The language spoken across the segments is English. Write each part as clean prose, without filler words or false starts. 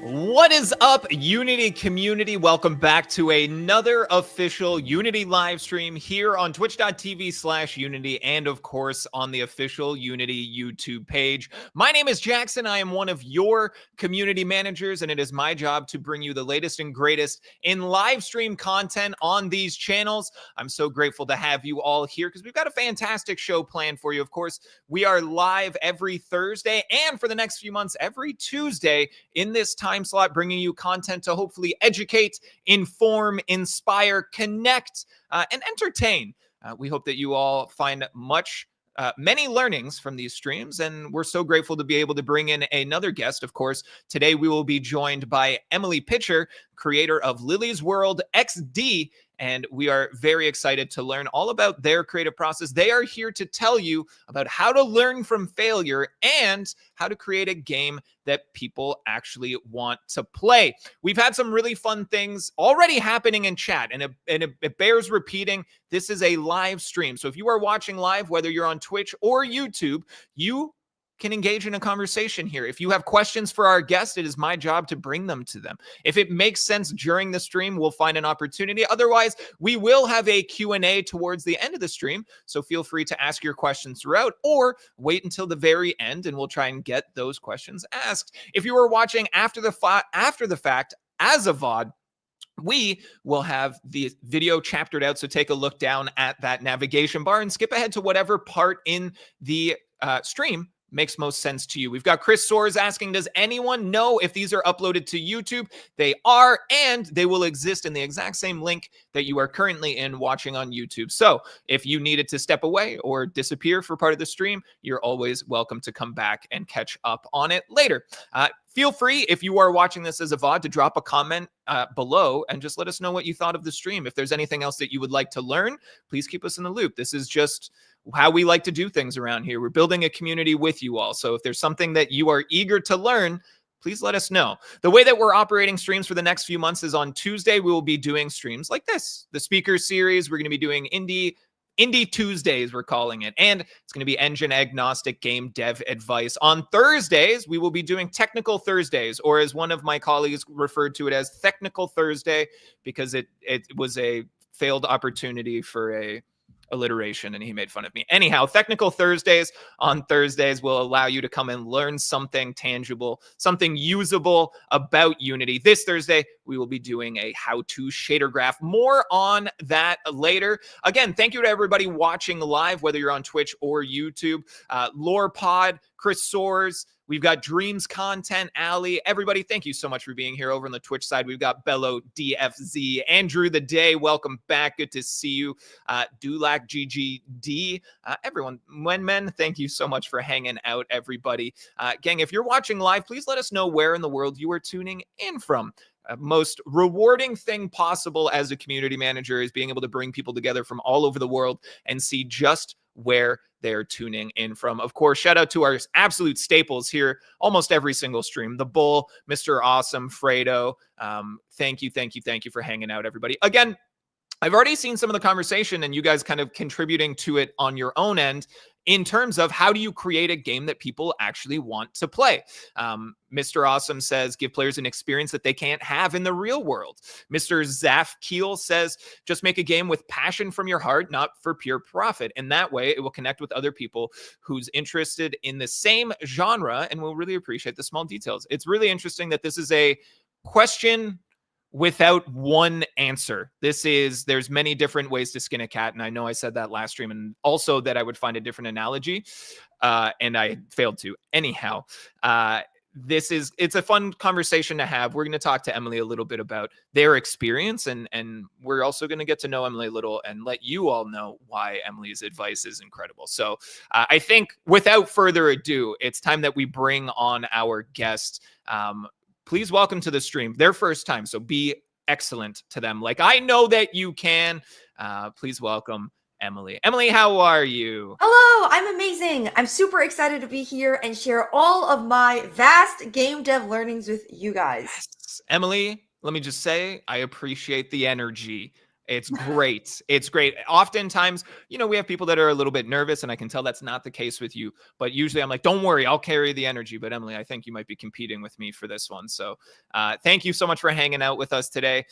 What is up, Unity community? Welcome back to another official Unity live stream here on twitch.tv/Unity and, of course, on the official Unity YouTube page. My name is Jackson. I am one of your community managers, and it is my job to bring you the latest and greatest in live stream content on these channels. I'm so grateful to have you all here because we've got a fantastic show planned for you. Of course, we are live every Thursday and for the next few months, every Tuesday in this time slot, bringing you content to hopefully educate, inform, inspire, connect, and entertain. We hope that you all find many learnings from these streams, and we're so grateful to be able to bring in another guest. Of course, today we will be joined by Emily Pitcher, creator of Lily's World XD, and we are very excited to learn all about their creative process. They are here to tell you about how to learn from failure and how to create a game that people actually want to play. We've had some really fun things already happening in chat, and it bears repeating. This is a live stream. So if you are watching live, whether you're on Twitch or YouTube, you can engage in a conversation here. If you have questions for our guest, it is my job to bring them to them. If it makes sense during the stream, we'll find an opportunity. Otherwise, we will have a Q&A towards the end of the stream, so feel free to ask your questions throughout or wait until the very end and we'll try and get those questions asked. If you are watching after the fact as a VOD, we will have the video chaptered out, so take a look down at that navigation bar and skip ahead to whatever part in the stream makes most sense to you. We've got Chris Soares asking, does anyone know if these are uploaded to YouTube? They are, and they will exist in the exact same link that you are currently in watching on YouTube. So if you needed to step away or disappear for part of the stream, you're always welcome to come back and catch up on it later. Feel free, if you are watching this as a VOD, to drop a comment below and just let us know what you thought of the stream. If there's anything else that you would like to learn, please keep us in the loop. This is just how we like to do things around here. We're building a community with you all. So if there's something that you are eager to learn, please let us know. The way that we're operating streams for the next few months is on Tuesday, we will be doing streams like this. The speaker series, we're going to be doing Indie Tuesdays, we're calling it. And it's going to be engine agnostic game dev advice. On Thursdays, we will be doing Technical Thursdays, or as one of my colleagues referred to it as Technical Thursday, because it was a failed opportunity for a alliteration and he made fun of me. Anyhow, Technical Thursdays on Thursdays will allow you to come and learn something tangible, something usable about Unity. This Thursday, we will be doing a how-to shader graph. More on that later. Again, thank you to everybody watching live, whether you're on Twitch or YouTube. LorePod, Chris Soares, we've got Dreams Content, Ali. Everybody, thank you so much for being here. Over on the Twitch side, we've got Bello DFZ, Andrew the Day. Welcome back. Good to see you. Dulac GGD. Everyone, Men, thank you so much for hanging out, everybody. Gang, if you're watching live, please let us know where in the world you are tuning in from. Most rewarding thing possible as a community manager is being able to bring people together from all over the world and see just where they're tuning in from. Of course, shout out to our absolute staples here almost every single stream. The Bull, Mr. Awesome, Fredo. Thank you for hanging out, everybody. Again, I've already seen some of the conversation and you guys kind of contributing to it on your own end in terms of how do you create a game that people actually want to play. Mr. Awesome says, give players an experience that they can't have in the real world. Mr. Zaf Keel says, just make a game with passion from your heart, not for pure profit. And that way it will connect with other people who's interested in the same genre and will really appreciate the small details. It's really interesting that this is a question without one answer. There's many different ways to skin a cat. And I know I said that last stream and also that I would find a different analogy. And I failed to. Anyhow, it's a fun conversation to have. We're going to talk to Emily a little bit about their experience. And we're also going to get to know Emily a little and let you all know why Emily's advice is incredible. So I think without further ado, it's time that we bring on our guest. Please welcome to the stream, their first time, so be excellent to them. Like I know that you can. Please welcome Emily. Emily, how are you? Hello, I'm amazing. I'm super excited to be here and share all of my vast game dev learnings with you guys. Yes. Emily, let me just say, I appreciate the energy. It's great. It's great. Oftentimes, we have people that are a little bit nervous, and I can tell that's not the case with you. But usually I'm like, don't worry, I'll carry the energy. But Emily, I think you might be competing with me for this one. So thank you so much for hanging out with us today.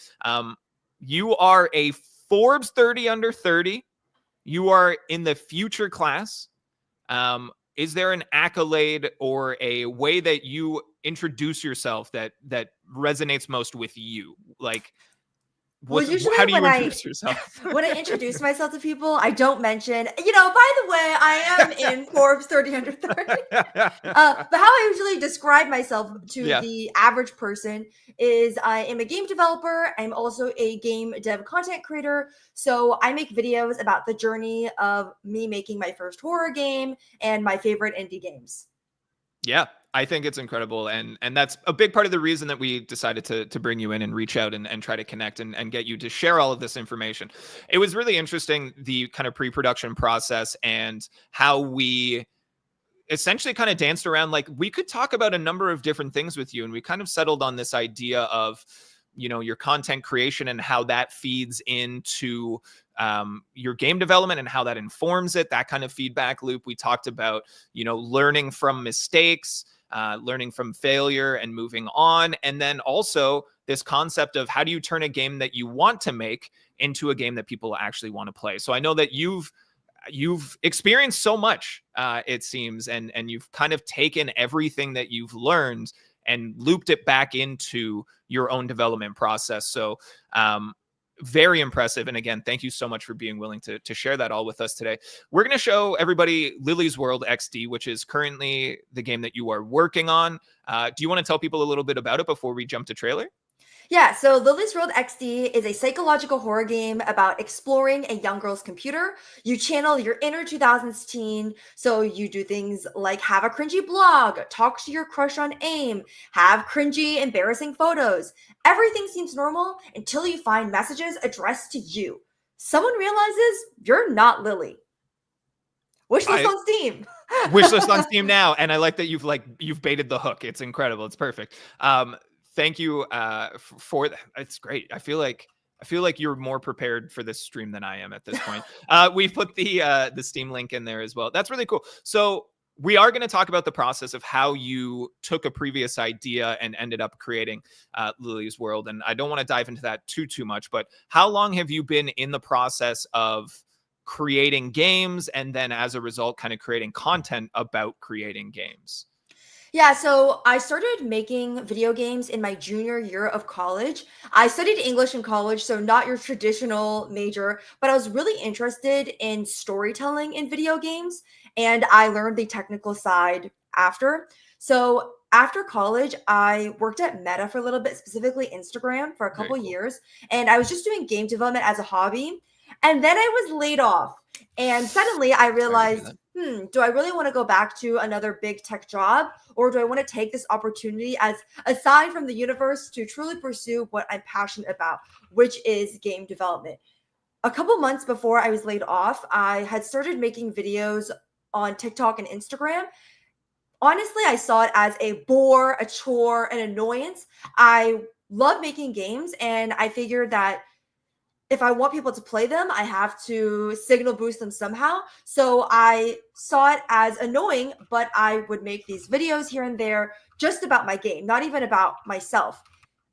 You are a Forbes 30 under 30. You are in the future class. Is there an accolade or a way that you introduce yourself that resonates most with you? Like, Well, usually how do you when I introduce yourself? when I introduce myself to people, I don't mention, by the way, I am in Forbes 30 under 30. But how I usually describe myself to Yeah. the average person is I am a game developer. I'm also a game dev content creator. So I make videos about the journey of me making my first horror game and my favorite indie games. Yeah, I think it's incredible. And that's a big part of the reason that we decided to bring you in and reach out and try to connect and get you to share all of this information. It was really interesting, the kind of pre-production process and how we essentially kind of danced around. Like, we could talk about a number of different things with you, and we kind of settled on this idea of your content creation and how that feeds into your game development and how that informs it, that kind of feedback loop. We talked about learning from mistakes, learning from failure and moving on, and then also this concept of how do you turn a game that you want to make into a game that people actually want to play. So I know that you've experienced so much, it seems, and you've kind of taken everything that you've learned and looped it back into your own development process. So very impressive. And again, thank you so much for being willing to share that all with us today. We're going to show everybody Lily's World XD, which is currently the game that you are working on. Do you want to tell people a little bit about it before we jump to trailer? Yeah, so Lily's World XD is a psychological horror game about exploring a young girl's computer. You channel your inner 2000s teen, so you do things like have a cringy blog, talk to your crush on AIM, have cringy, embarrassing photos. Everything seems normal until you find messages addressed to you. Someone realizes you're not Lily. Wishlist on Steam. Wishlist on Steam now, and I like that you've baited the hook. It's incredible. It's perfect. Thank you for that. It's great. I feel like you're more prepared for this stream than I am at this point. We've put the Steam link in there as well. That's really cool. So we are going to talk about the process of how you took a previous idea and ended up creating Lily's World. And I don't want to dive into that too much, but how long have you been in the process of creating games and then as a result kind of creating content about creating games? Yeah, so I started making video games in my junior year of college. I studied English in college, so not your traditional major, but I was really interested in storytelling in video games, and I learned the technical side after. So after college, I worked at Meta for a little bit, specifically Instagram for a Very couple cool. years, and I was just doing game development as a hobby. And then I was laid off. And suddenly I Sorry to hear realized, that. do I really want to go back to another big tech job? Or do I want to take this opportunity as a sign from the universe to truly pursue what I'm passionate about, which is game development? A couple months before I was laid off, I had started making videos on TikTok and Instagram. Honestly, I saw it as a bore, a chore, an annoyance. I love making games, and I figured that if I want people to play them, I have to signal boost them somehow. So I saw it as annoying, but I would make these videos here and there just about my game, not even about myself.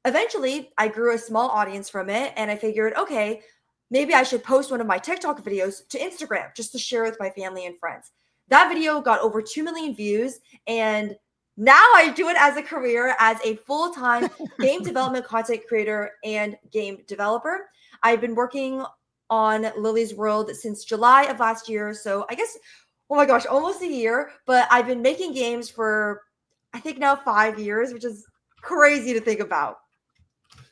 Eventually, I grew a small audience from it, and I figured, okay, maybe I should post one of my TikTok videos to Instagram just to share with my family and friends. That video got over 2 million views, and now I do it as a career, as a full-time game development content creator and game developer. I've been working on Lily's World since July of last year. So I guess, oh my gosh, almost a year. But I've been making games for, I think now 5 years, which is crazy to think about.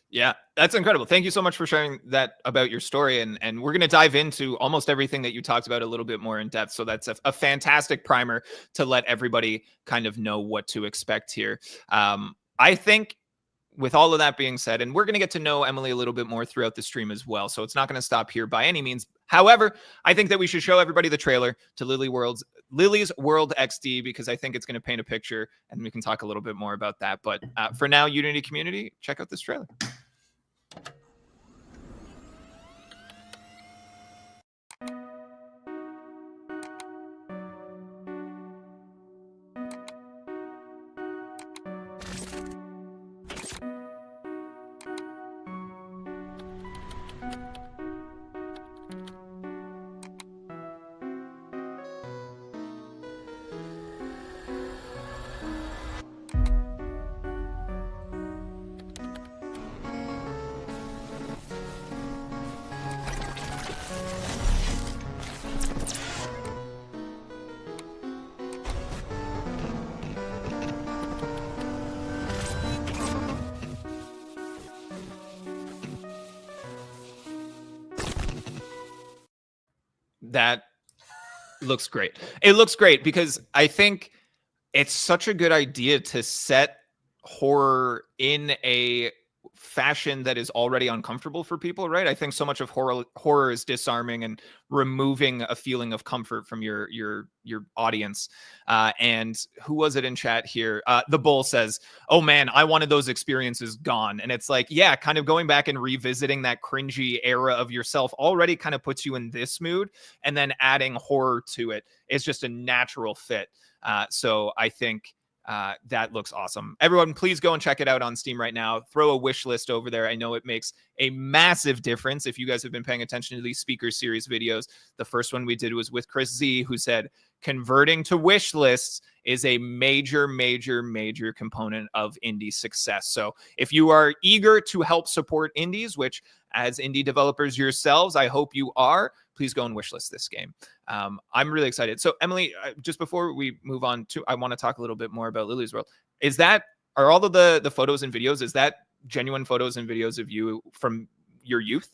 Yeah, that's incredible. Thank you so much for sharing that about your story. And we're going to dive into almost everything that you talked about a little bit more in depth. So that's a fantastic primer to let everybody kind of know what to expect here. I think with all of that being said, and we're going to get to know Emily a little bit more throughout the stream as well. So it's not going to stop here by any means. However, I think that we should show everybody the trailer to Lily's World XD, because I think it's going to paint a picture and we can talk a little bit more about that. But for now, Unity community, check out this trailer. That looks great. It looks great because I think it's such a good idea to set horror in a fashion that is already uncomfortable for people, right? I think so much of horror is disarming and removing a feeling of comfort from your audience. And who was it in chat here? The Bull says, "Oh man, I wanted those experiences gone." And it's like, yeah, kind of going back and revisiting that cringy era of yourself already kind of puts you in this mood, and then adding horror to it is just a natural fit. So I think that looks awesome. Everyone, please go and check it out on Steam right now. Throw a wish list over there. I know it makes a massive difference if you guys have been paying attention to these speaker series videos. The first one we did was with Chris Z, who said converting to wish lists is a major, major, major component of indie success. So if you are eager to help support indies, which as indie developers yourselves, I hope you are, please go and wishlist this game. I'm really excited. So Emily, just before we move on to, I want to talk a little bit more about Lily's World. Are all of the photos and videos, is that genuine photos and videos of you from your youth?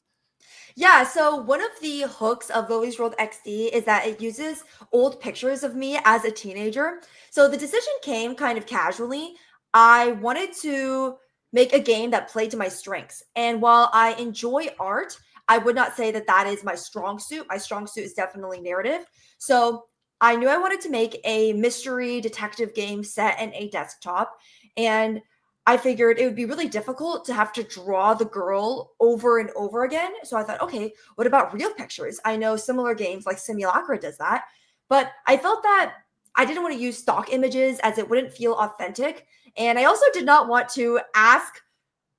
Yeah, so one of the hooks of Lily's World XD is that it uses old pictures of me as a teenager. So the decision came kind of casually. I wanted to make a game that played to my strengths. And while I enjoy art, I would not say that that is my strong suit. My strong suit is definitely narrative. So I knew I wanted to make a mystery detective game set in a desktop. And I figured it would be really difficult to have to draw the girl over and over again. So I thought, okay, what about real pictures? I know similar games like Simulacra does that, but I felt that I didn't want to use stock images as it wouldn't feel authentic. And I also did not want to ask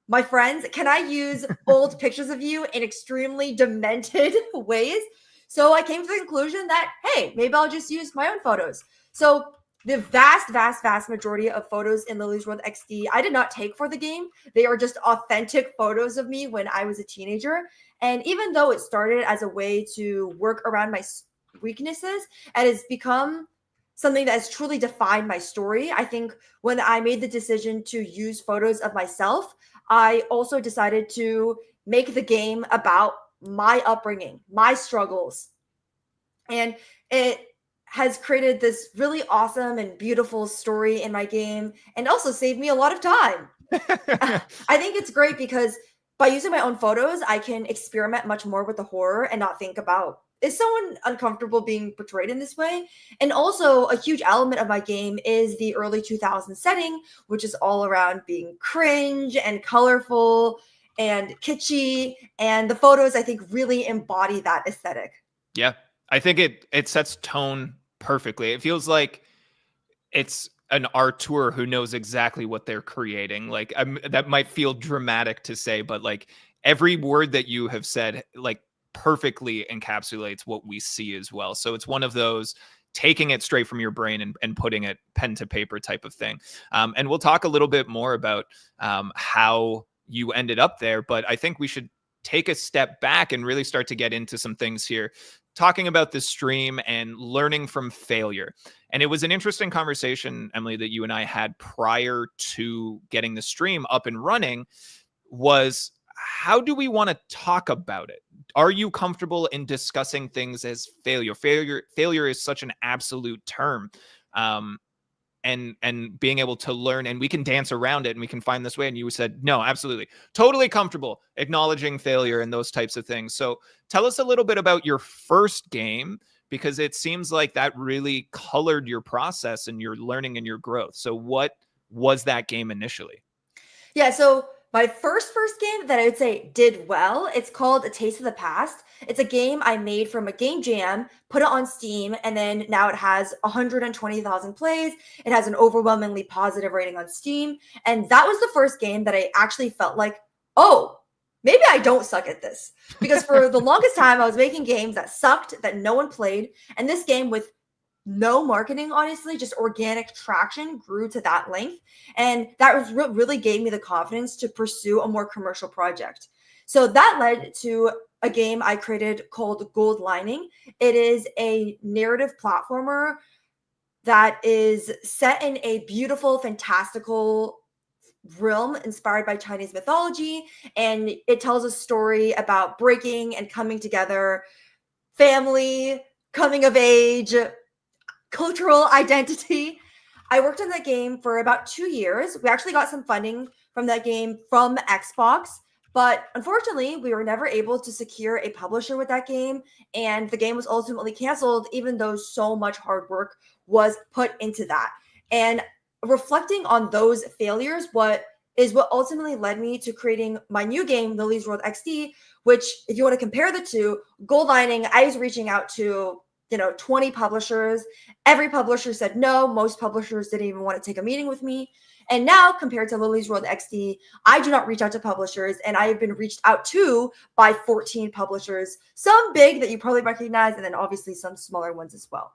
my friends, can I use old pictures of you in extremely demented ways? So I came to the conclusion that, hey, maybe I'll just use my own photos. So the vast, vast, vast majority of photos in Lily's World XD, I did not take for the game. They are just authentic photos of me when I was a teenager. And even though it started as a way to work around my weaknesses, it has become something that has truly defined my story. I think when I made the decision to use photos of myself, I also decided to make the game about my upbringing, my struggles. And it has created this really awesome and beautiful story in my game and also saved me a lot of time. I think it's great because by using my own photos, I can experiment much more with the horror and not think about, is someone uncomfortable being portrayed in this way? And also, a huge element of my game is the early 2000s setting, which is all around being cringe and colorful and kitschy. And the photos, I think, really embody that aesthetic. Yeah, I think it sets tone perfectly. It feels like it's an auteur who knows exactly what they're creating. Like that might feel dramatic to say, but like every word that you have said, like perfectly encapsulates what we see as well. So it's one of those taking it straight from your brain and putting it pen to paper type of thing. And we'll talk a little bit more about how you ended up there, but I think we should take a step back and really start to get into some things here, talking about the stream and learning from failure. And it was an interesting conversation, Emily, that you and I had prior to getting the stream up and running, was how do we want to talk about it? Are you comfortable in discussing things as failure? Failure is such an absolute term. And being able to learn, and we can dance around it and we can find this way. And you said, no, absolutely. Totally comfortable acknowledging failure and those types of things. So tell us a little bit about your first game, because it seems like that really colored your process and your learning and your growth. So what was that game initially? Yeah, so my first game that I would say did well, it's called A Taste of the Past. It's a game I made from a game jam, put it on Steam, and then now it has 120,000 plays. It has an overwhelmingly positive rating on Steam. And that was the first game that I actually felt like, oh, maybe I don't suck at this. Because for the longest time, I was making games that sucked, that no one played. And this game with no marketing, honestly, just organic traction grew to that length. And that was really gave me the confidence to pursue a more commercial project. So that led to a game I created called Gold Lining. It is a narrative platformer that is set in a beautiful, fantastical realm inspired by Chinese mythology. And it tells a story about breaking and coming together family, coming of age, cultural identity. I worked on that game for about 2 years. We actually got some funding from that game from Xbox, but unfortunately, we were never able to secure a publisher with that game, and the game was ultimately canceled, even though so much hard work was put into that. And reflecting on those failures, what ultimately led me to creating my new game, Lily's World XD, which, if you want to compare the two, Gold Lining, I was reaching out to 20 publishers. Every publisher said no. Most publishers didn't even want to take a meeting with me. And now, compared to Lily's World XD, I do not reach out to publishers, and I have been reached out to by 14 publishers, some big that you probably recognize, and then obviously some smaller ones as well.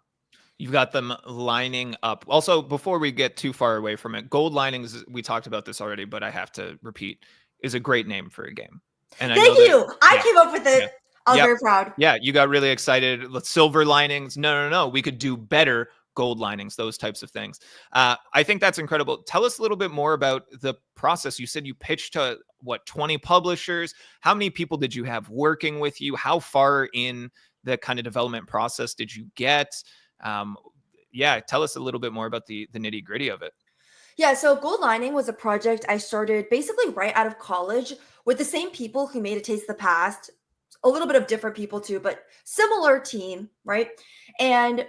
You've got them lining up. Also, before we get too far away from it, Gold Linings, we talked about this already, but I have to repeat, is a great name for a game. And Thank you. I came up with it. Yeah. I was very proud. Yeah, you got really excited. Silver linings. No. We could do better. Gold linings, those types of things. I think that's incredible. Tell us a little bit more about the process. You said you pitched to 20 publishers. How many people did you have working with you? How far in the kind of development process did you get? Tell us a little bit more about the nitty gritty of it. Yeah, so Gold Lining was a project I started basically right out of college with the same people who made A Taste of the Past, a little bit of different people too, but similar team, right? And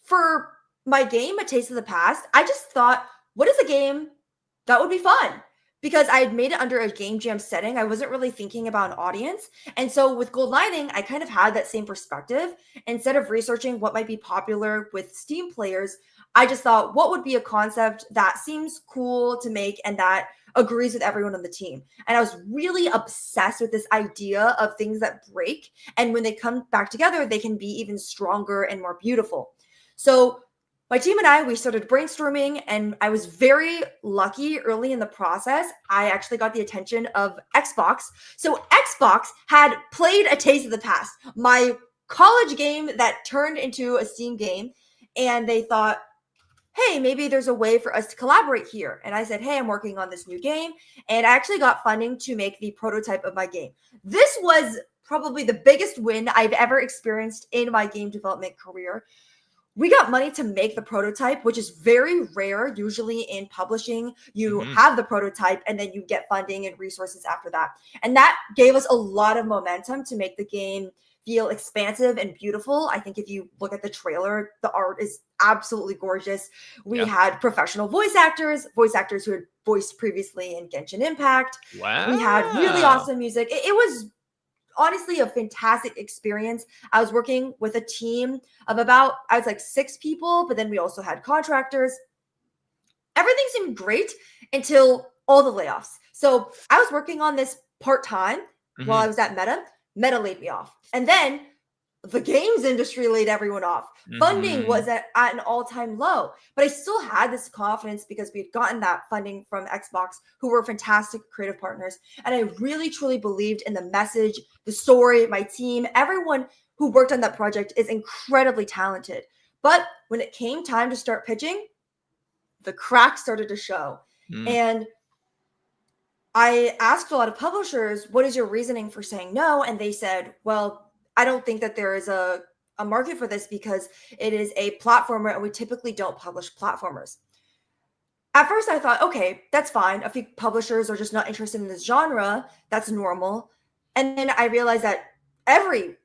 for my game, A Taste of the Past, I just thought, what is a game that would be fun? Because I had made it under a game jam setting. I wasn't really thinking about an audience. And so with Gold Lining, I kind of had that same perspective. Instead of researching what might be popular with Steam players, I just thought, what would be a concept that seems cool to make and that agrees with everyone on the team? And I was really obsessed with this idea of things that break. And when they come back together, they can be even stronger and more beautiful. So my team and I, we started brainstorming, and I was very lucky early in the process. I actually got the attention of Xbox. So Xbox had played A Taste of the Past, my college game that turned into a Steam game. And they thought, hey, maybe there's a way for us to collaborate here. And I said, hey, I'm working on this new game. And I actually got funding to make the prototype of my game. This was probably the biggest win I've ever experienced in my game development career. We got money to make the prototype, which is very rare. Usually in publishing, you have the prototype and then you get funding and resources after that. And that gave us a lot of momentum to make the game feel expansive and beautiful. I think if you look at the trailer, the art is absolutely gorgeous. We had professional voice actors who had voiced previously in Genshin Impact. Wow. We had really awesome music. It was honestly a fantastic experience. I was working with a team of about, I was like 6 people, but then we also had contractors. Everything seemed great until all the layoffs. So I was working on this part-time while I was at Meta. Meta laid me off. And then the games industry laid everyone off. Funding was at an all-time low, but I still had this confidence because we had gotten that funding from Xbox, who were fantastic creative partners. And I really, truly believed in the message, the story, my team. Everyone who worked on that project is incredibly talented. But when it came time to start pitching, the cracks started to show. And I asked a lot of publishers, what is your reasoning for saying no? And they said, well, I don't think that there is a market for this because it is a platformer and we typically don't publish platformers. At first I thought, okay, that's fine. A few publishers are just not interested in this genre. That's normal. And then I realized that a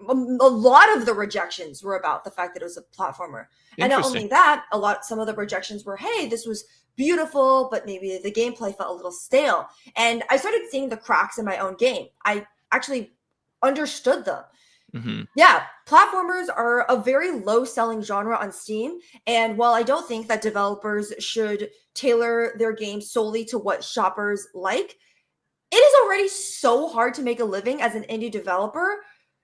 lot of the rejections were about the fact that it was a platformer. And not only that, some of the rejections were, hey, this was beautiful, but maybe the gameplay felt a little stale. And I started seeing the cracks in my own game. I actually understood them. Yeah, platformers are a very low selling genre on Steam. And while I don't think that developers should tailor their games solely to what shoppers like, it is already so hard to make a living as an indie developer.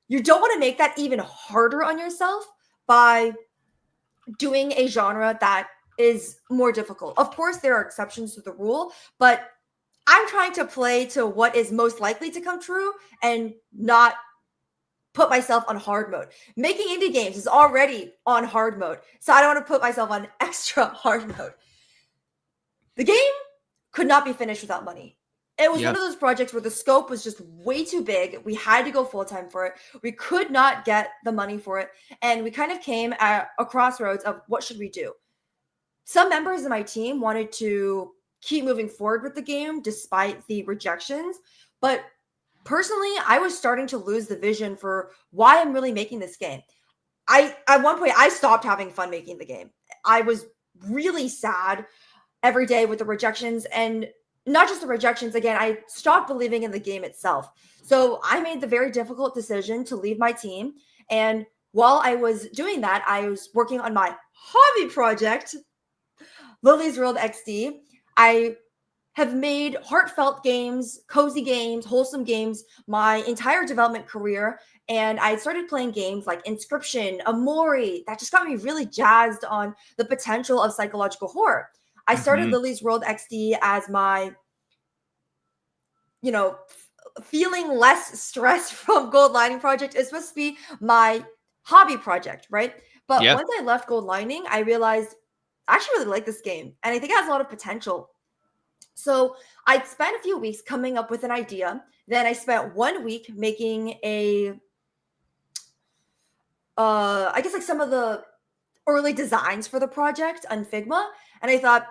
You don't want to make that even harder on yourself by doing a genre that is more difficult. Of course, there are exceptions to the rule, but I'm trying to play to what is most likely to come true and not put myself on hard mode. Making indie games is already on hard mode, so I don't want to put myself on extra hard mode. The game could not be finished without money. It was one of those projects where the scope was just way too big. We had to go full time for it. We could not get the money for it. And we kind of came at a crossroads of what should we do? Some members of my team wanted to keep moving forward with the game despite the rejections. But personally, I was starting to lose the vision for why I'm really making this game. At one point I stopped having fun making the game. I was really sad every day with the rejections, and not just the rejections. Again, I stopped believing in the game itself. So I made the very difficult decision to leave my team. And while I was doing that, I was working on my hobby project, Lily's World XD. I have made heartfelt games, cozy games, wholesome games my entire development career. And I started playing games like Inscription, Amori, that just got me really jazzed on the potential of psychological horror. I started Lily's World XD as my, feeling less stress from Gold Lining Project. It's supposed to be my hobby project, right? But once I left Gold Lining, I realized I actually really like this game. And I think it has a lot of potential. So I spent a few weeks coming up with an idea. Then I spent 1 week making I guess like some of the early designs for the project on Figma. And I thought,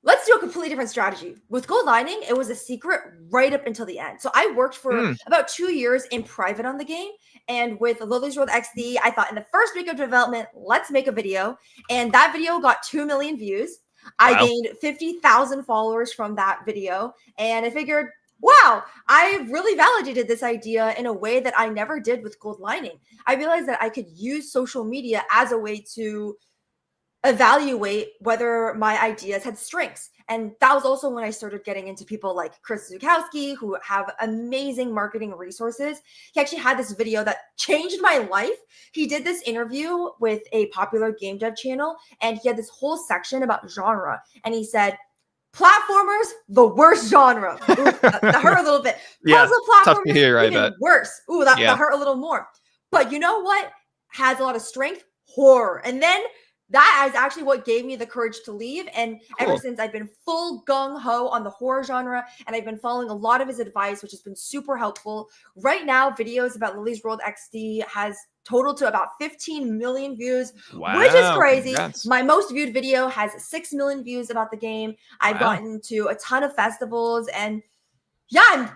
let's do a completely different strategy. With Gold Lining, it was a secret right up until the end. So I worked for about 2 years in private on the game. And with Lily's World XD, I thought in the first week of development, let's make a video. And that video got 2 million views. I gained 50,000 followers from that video. And I figured, wow, I really validated this idea in a way that I never did with Gold Lining. I realized that I could use social media as a way to evaluate whether my ideas had strengths. And that was also when I started getting into people like Chris Zukowski, who have amazing marketing resources. He actually had this video that changed my life. He did this interview with a popular game dev channel, and he had this whole section about genre. And he said, platformers, the worst genre. Ooh, that hurt a little bit. Puzzle platformers, tough to hear, even worse. Ooh, that hurt a little more. But you know what has a lot of strength? Horror. And then that is actually what gave me the courage to leave. And ever since, I've been full gung-ho on the horror genre, and I've been following a lot of his advice, which has been super helpful. Right now, videos about Lily's World XD has totaled to about 15 million views, which is crazy. Congrats. My most viewed video has 6 million views about the game. I've gotten to a ton of festivals, and yeah,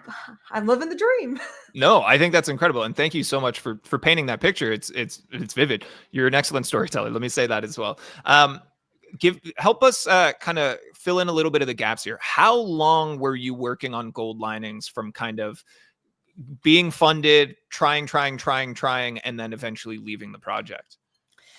I'm living the dream. No, I think that's incredible, and thank you so much for painting that picture. It's vivid. You're an excellent storyteller. Let me say that as well. Help us kind of fill in a little bit of the gaps here. How long were you working on Gold Linings from kind of being funded, trying, and then eventually leaving the project?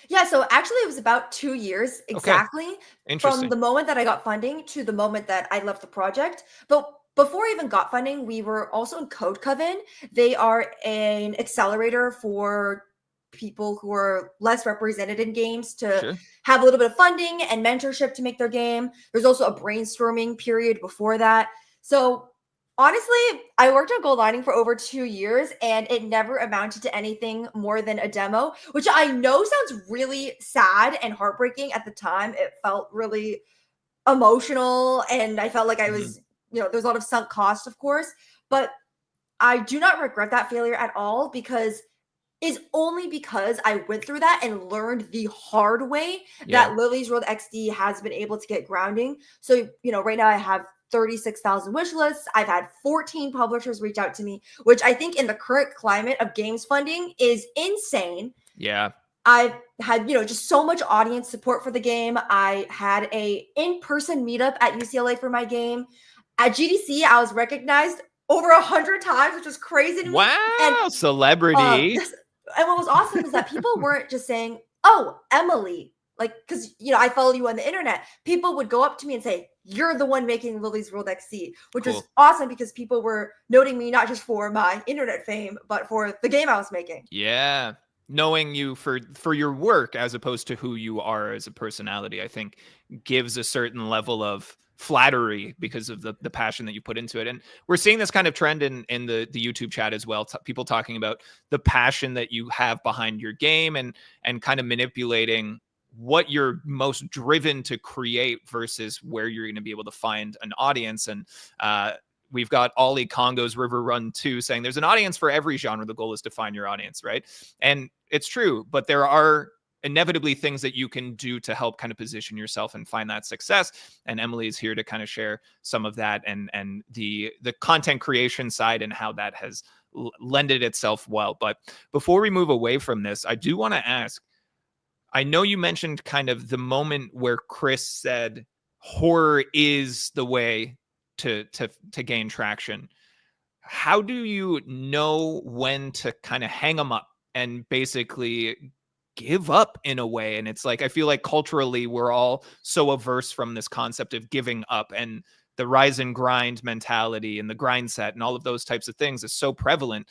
Yeah, so actually it was about 2 years exactly from the moment that I got funding to the moment that I left the project. But before I even got funding, we were also in Code Coven. They are an accelerator for people who are less represented in games to have a little bit of funding and mentorship to make their game. There's also a brainstorming period before that. So honestly, I worked on Gold Lining for over 2 years, and it never amounted to anything more than a demo, which I know sounds really sad and heartbreaking. At the time, it felt really emotional, and I felt like I was, there's a lot of sunk cost, of course, but I do not regret that failure at all, because it's only because I went through that and learned the hard way that Lily's World XD has been able to get grounding. So, right now I have 36,000 wish lists. I've had 14 publishers reach out to me, which I think in the current climate of games funding is insane. Yeah. I've had, just so much audience support for the game. I had a in-person meetup at UCLA for my game. At GDC, I was recognized over 100 times, which was crazy to me. Wow, and, celebrity. And what was awesome is that people weren't just saying, oh, Emily, like, because, I follow you on the internet. People would go up to me and say, you're the one making Lily's World XD, which was awesome, because people were noting me not just for my internet fame, but for the game I was making. Yeah. Knowing you for your work as opposed to who you are as a personality, I think gives a certain level of flattery because of the passion that you put into it. And we're seeing this kind of trend in the YouTube chat as well. People talking about the passion that you have behind your game, and kind of manipulating what you're most driven to create versus where you're going to be able to find an audience. And we've got Ollie Congo's River Run 2 saying there's an audience for every genre. The goal is to find your audience, right? And it's true, but there are inevitably things that you can do to help kind of position yourself and find that success. And Emily is here to kind of share some of that and the content creation side and how that has lended itself well. But before we move away from this, I do want to ask, I know you mentioned kind of the moment where Chris said horror is the way to gain traction. How do you know when to kind of hang them up and basically give up in a way? And it's like, I feel like culturally we're all so averse from this concept of giving up, and the rise and grind mentality and the grind set and all of those types of things is so prevalent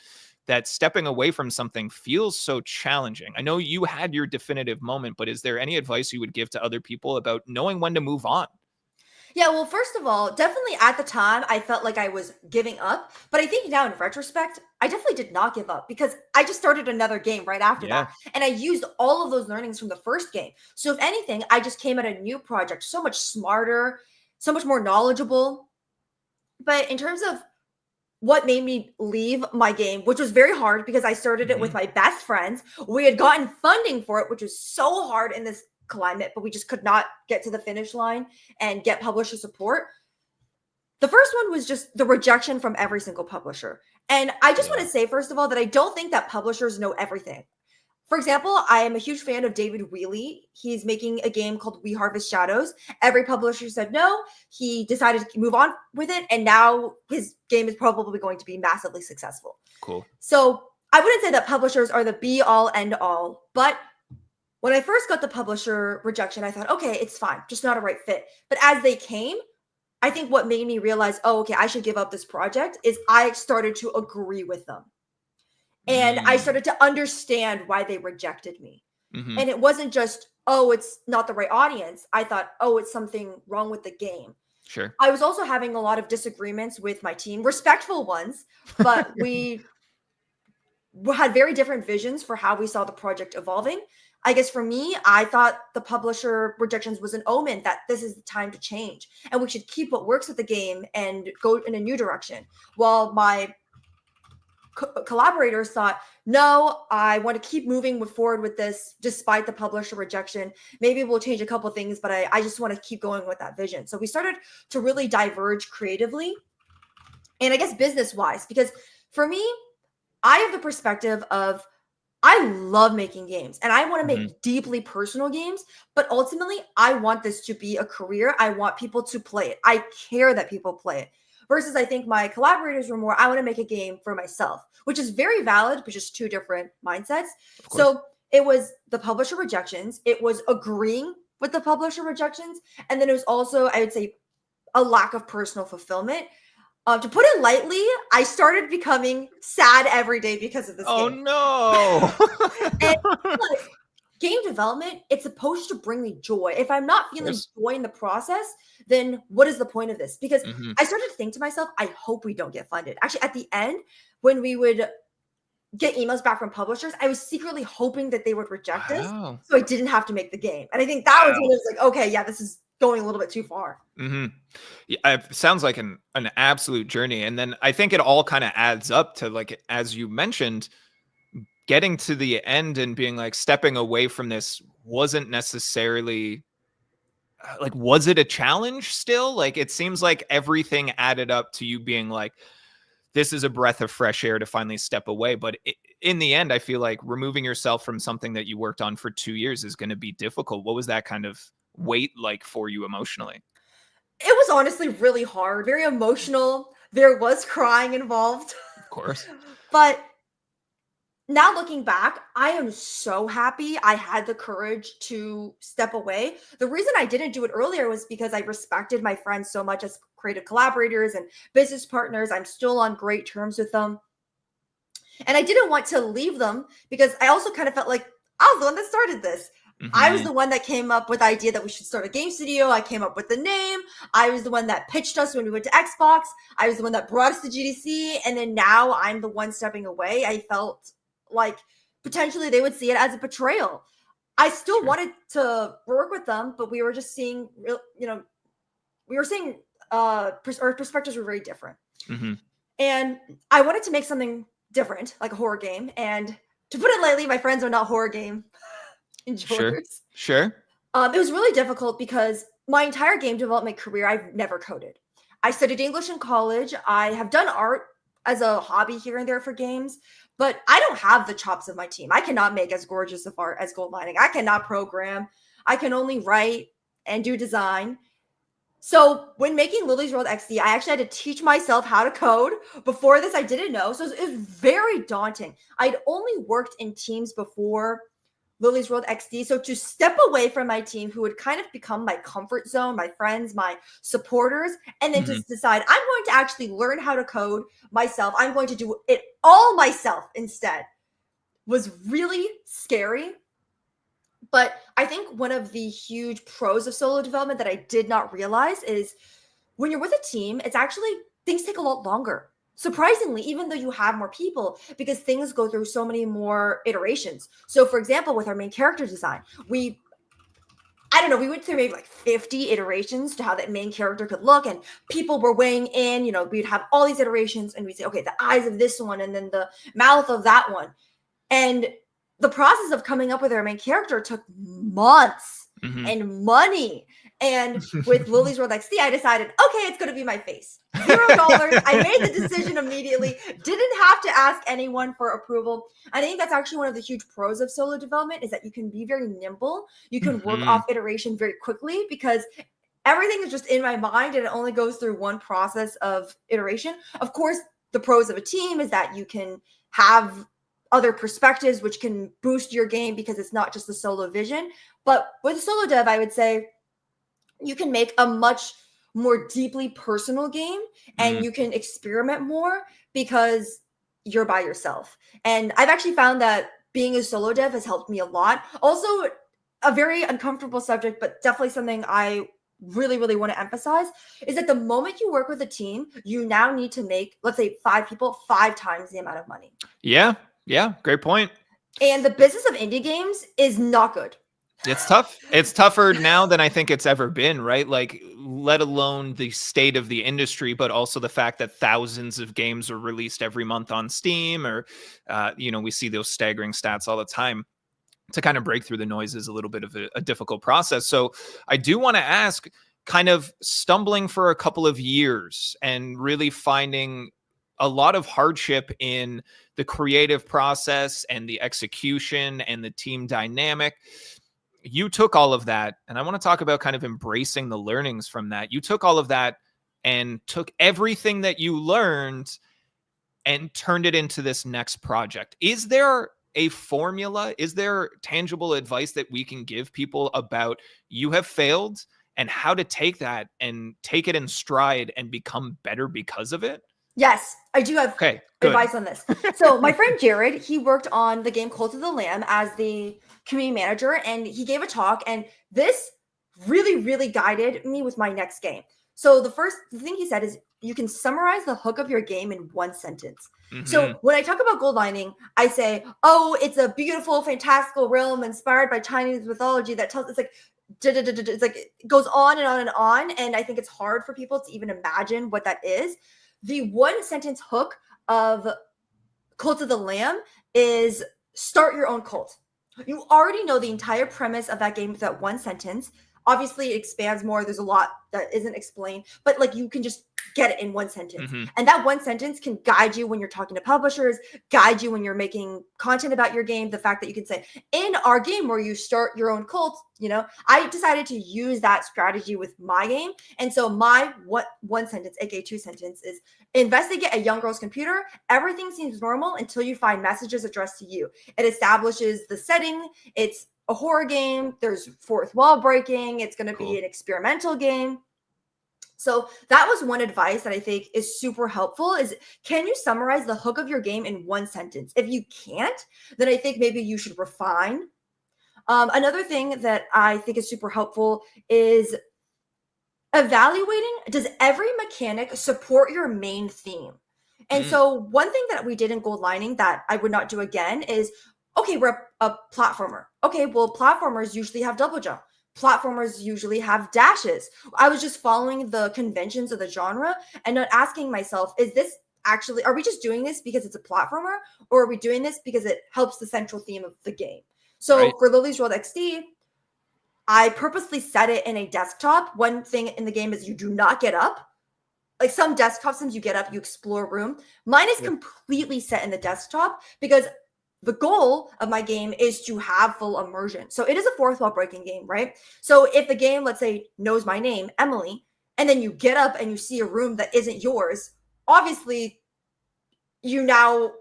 that stepping away from something feels so challenging. I know you had your definitive moment, but is there any advice you would give to other people about knowing when to move on? Yeah, well, first of all, definitely at the time, I felt like I was giving up. But I think now in retrospect, I definitely did not give up because I just started another game right after Yeah. that. And I used all of those learnings from the first game. So if anything, I just came at a new project so much smarter, so much more knowledgeable. But in terms of what made me leave my game, which was very hard because I started it with my best friends. We had gotten funding for it, which was so hard in this climate, but we just could not get to the finish line and get publisher support. The first one was just the rejection from every single publisher. And I just want to say, first of all, that I don't think that publishers know everything. For example, I am a huge fan of David Wheely. He's making a game called We Harvest Shadows. Every publisher said no. He decided to move on with it. And now his game is probably going to be massively successful. Cool. So I wouldn't say that publishers are the be all end all. But when I first got the publisher rejection, I thought, okay, it's fine. Just not a right fit. But as they came, I think what made me realize, oh, okay, I should give up this project is I started to agree with them. And I started to understand why they rejected me. And it wasn't just, oh, it's not the right audience. I thought, oh, it's something wrong with the game. Sure. I was also having a lot of disagreements with my team, respectful ones, but we had very different visions for how we saw the project evolving. I guess for me, I thought the publisher rejections was an omen that this is the time to change and we should keep what works with the game and go in a new direction. While my collaborators thought, no, I want to keep moving forward with this despite the publisher rejection. Maybe we'll change a couple things, but I just want to keep going with that vision. So we started to really diverge creatively and I guess business wise, because for me, I have the perspective of I love making games and I want to make deeply personal games, but ultimately I want this to be a career. I want people to play it. I care that people play it. Versus I think my collaborators were more, I want to make a game for myself, which is very valid, but just two different mindsets. So it was the publisher rejections. It was agreeing with the publisher rejections. And then it was also, I would say, a lack of personal fulfillment. To put it lightly, I started becoming sad every day because of this game. No. And like, game development, it's supposed to bring me joy. If I'm not feeling joy in the process, then what is the point of this? Because I started to think to myself, I hope we don't get funded. Actually, at the end, when we would get emails back from publishers, I was secretly hoping that they would reject us so I didn't have to make the game. And I think that was when it was like, okay, yeah, this is going a little bit too far. Yeah, it sounds like an absolute journey. And then I think it all kind of adds up to, like, as you mentioned, getting to the end and being like, stepping away from this wasn't necessarily like, was it a challenge still? Like, it seems like everything added up to you being like, this is a breath of fresh air to finally step away. But in the end, I feel like removing yourself from something that you worked on for 2 years is going to be difficult. What was that kind of weight like for you emotionally? It was honestly really hard, very emotional. There was crying involved. Of course. But now looking back, I am so happy I had the courage to step away. The reason I didn't do it earlier was because I respected my friends so much as creative collaborators and business partners. I'm still on great terms with them. And I didn't want to leave them because I also kind of felt like I was the one that started this. I was the one that came up with the idea that we should start a game studio. I came up with the name. I was the one that pitched us when we went to Xbox. I was the one that brought us to GDC. And then now I'm the one stepping away. I felt like potentially they would see it as a betrayal. I still wanted to work with them, but we were just seeing, we were seeing our perspectives were very different. Mm-hmm. And I wanted to make something different, like a horror game. And to put it lightly, my friends are not horror game Sure. enjoyers. Sure. It was really difficult because my entire game development career, I've never coded. I studied English in college. I have done art as a hobby here and there for games, but I don't have the chops of my team. I cannot make as gorgeous of art as Gold Lining. I cannot program. I can only write and do design. So when making Lily's World XD, I actually had to teach myself how to code. Before this, I didn't know. So it was very daunting. I'd only worked in teams before Lily's World XD. So to step away from my team, who would kind of become my comfort zone, my friends, my supporters, and then Mm-hmm. to decide I'm going to actually learn how to code myself. I'm going to do it all myself instead was really scary. But I think one of the huge pros of solo development that I did not realize is when you're with a team, it's actually things take a lot longer. Surprisingly, even though you have more people, because things go through so many more iterations. So, for example, with our main character design, I don't know, we went through maybe like 50 iterations to how that main character could look, and people were weighing in. We'd have all these iterations, and we'd say, okay, the eyes of this one, and then the mouth of that one. And the process of coming up with our main character took months Mm-hmm. and money. And with Lily's World XD, I decided, okay, it's going to be my face. $0. I made the decision immediately. Didn't have to ask anyone for approval. I think that's actually one of the huge pros of solo development is that you can be very nimble. You can work Mm-hmm. off iteration very quickly because everything is just in my mind and it only goes through one process of iteration. Of course, the pros of a team is that you can have other perspectives, which can boost your game because it's not just the solo vision. But with solo dev, I would say you can make a much more deeply personal game and you can experiment more because you're by yourself. And I've actually found that being a solo dev has helped me a lot. Also, a very uncomfortable subject, but definitely something I really, really want to emphasize is that the moment you work with a team, you now need to make, let's say, 5 people, 5 times the amount of money. Yeah. Yeah. Great point. And the business of indie games is not good. It's tough. It's tougher now than I think it's ever been, right? Like, let alone the state of the industry, but also the fact that thousands of games are released every month on Steam, or, we see those staggering stats all the time. To kind of break through the noise is a little bit of a difficult process. So I do want to ask, kind of stumbling for a couple of years and really finding a lot of hardship in the creative process and the execution and the team dynamic. You took all of that, and I want to talk about kind of embracing the learnings from that. You took all of that and took everything that you learned and turned it into this next project. Is there a formula? Is there tangible advice that we can give people about you have failed and how to take that and take it in stride and become better because of it? Yes, I do have advice on this. So my friend Jared, he worked on the game Cult of the Lamb as the community manager, and he gave a talk, and this really, really guided me with my next game. So the thing he said is you can summarize the hook of your game in one sentence. Mm-hmm. So when I talk about gold lining, I say, oh, it's a beautiful, fantastical realm inspired by Chinese mythology that tells, it's like, it's like, it goes on and on and on. And I think it's hard for people to even imagine what that is. The one sentence hook of Cult of the Lamb is start your own cult. You already know the entire premise of that game with that one sentence. Obviously, it expands more. There's a lot that isn't explained, but like you can just get it in one sentence. Mm-hmm. And that one sentence can guide you when you're talking to publishers, guide you when you're making content about your game. The fact that you can say, in our game where you start your own cult, I decided to use that strategy with my game. And so my one sentence, aka 2 sentences, is investigate a young girl's computer. Everything seems normal until you find messages addressed to you. It establishes the setting. It's a horror game. There's fourth wall breaking. It's going to be an experimental game. So that was one advice that I think is super helpful is can you summarize the hook of your game in one sentence? If you can't, then I think maybe you should refine. Another thing that I think is super helpful is evaluating, does every mechanic support your main theme? And so one thing that we did in Gold Lining that I would not do again is, okay, we're a platformer. Okay, well, platformers usually have double jump. platformers usually have dashes. I was just following the conventions of the genre and not asking myself, is this actually, are we just doing this because it's a platformer, or are we doing this because it helps the central theme of the game? So for Lily's World XD, I purposely set it in a desktop. One thing in the game is you do not get up. Like some desktop sims, you get up, you explore a room. Mine is completely set in the desktop because the goal of my game is to have full immersion. So it is a fourth wall breaking game, right? So if the game, let's say, knows my name, Emily, and then you get up and you see a room that isn't yours, obviously you now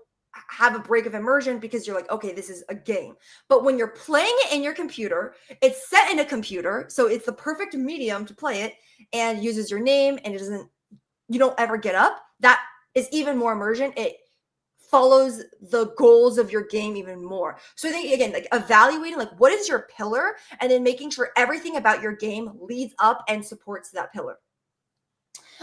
have a break of immersion because you're like, okay, this is a game. But when you're playing it in your computer, it's set in a computer, so it's the perfect medium to play it, and uses your name, and it doesn't, you don't ever get up. That is even more immersion. It follows the goals of your game even more. So I think, again, like evaluating like what is your pillar, and then making sure everything about your game leads up and supports that pillar.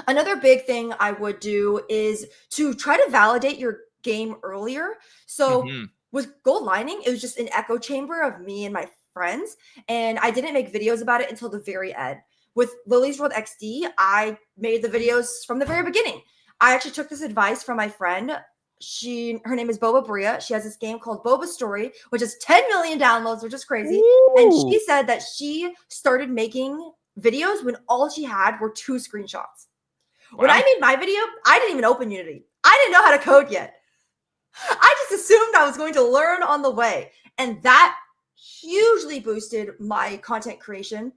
Another big thing I would do is to try to validate your game earlier. So with Gold Lining, it was just an echo chamber of me and my friends, and I didn't make videos about it until the very end. With Lily's World XD, I made the videos from the very beginning. I actually took this advice from my friend. Her name is Boba Bria. She has this game called Boba Story, which has 10 million downloads, which is crazy. Ooh. And she said that she started making videos when all she had were 2 screenshots. Wow. When I made my video, I didn't even open Unity. I didn't know how to code yet. I just assumed I was going to learn on the way. And that hugely boosted my content creation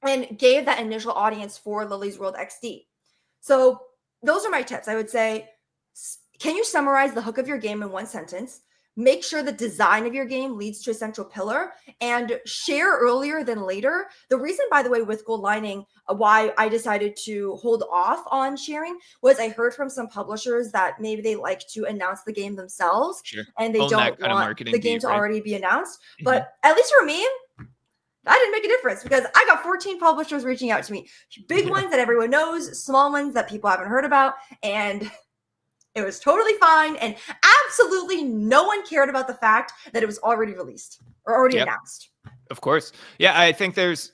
and gave that initial audience for Lily's World XD. So those are my tips. I would say, can you summarize the hook of your game in 1 sentence? Make sure the design of your game leads to a central pillar, and share earlier than later. The reason, by the way, with Gold Lining, why I decided to hold off on sharing was I heard from some publishers that maybe they like to announce the game themselves, and they don't want the game to already be announced. But at least for me, that didn't make a difference because I got 14 publishers reaching out to me. Big ones that everyone knows, small ones that people haven't heard about, and it was totally fine, and absolutely no one cared about the fact that it was already released or already announced. Of course. Yeah, I think there's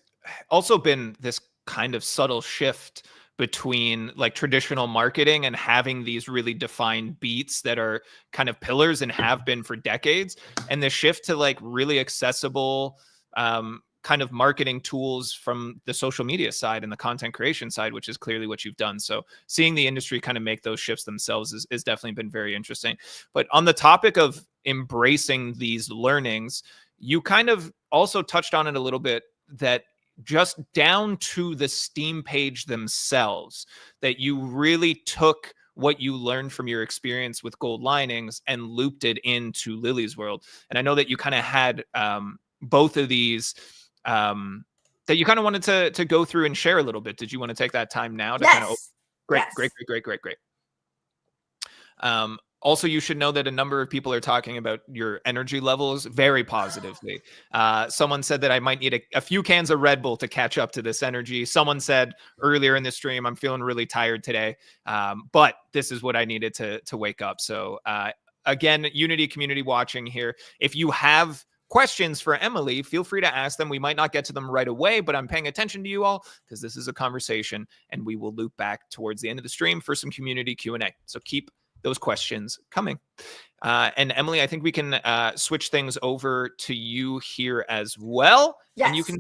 also been this kind of subtle shift between like traditional marketing and having these really defined beats that are kind of pillars and have been for decades, and the shift to like really accessible kind of marketing tools from the social media side and the content creation side, which is clearly what you've done. So seeing the industry kind of make those shifts themselves is definitely been very interesting. But on the topic of embracing these learnings, you kind of also touched on it a little bit, that just down to the Steam page themselves, that you really took what you learned from your experience with Gold Linings and looped it into Lily's World. And I know that you kind of had both of these that you kind of wanted to go through and share a little bit. Did you want to take that time now to kind of great. Also, you should know that a number of people are talking about your energy levels very positively. Someone said that I might need a few cans of Red Bull to catch up to this energy. Someone said earlier in the stream, I'm feeling really tired today, but this is what I needed to wake up. So again, Unity community watching here, if you have questions for Emily, feel free to ask them. We might not get to them right away, but I'm paying attention to you all because this is a conversation, and we will loop back towards the end of the stream for some community Q&A. So keep those questions coming. And Emily, I think we can switch things over to you here as well. Yes. And you can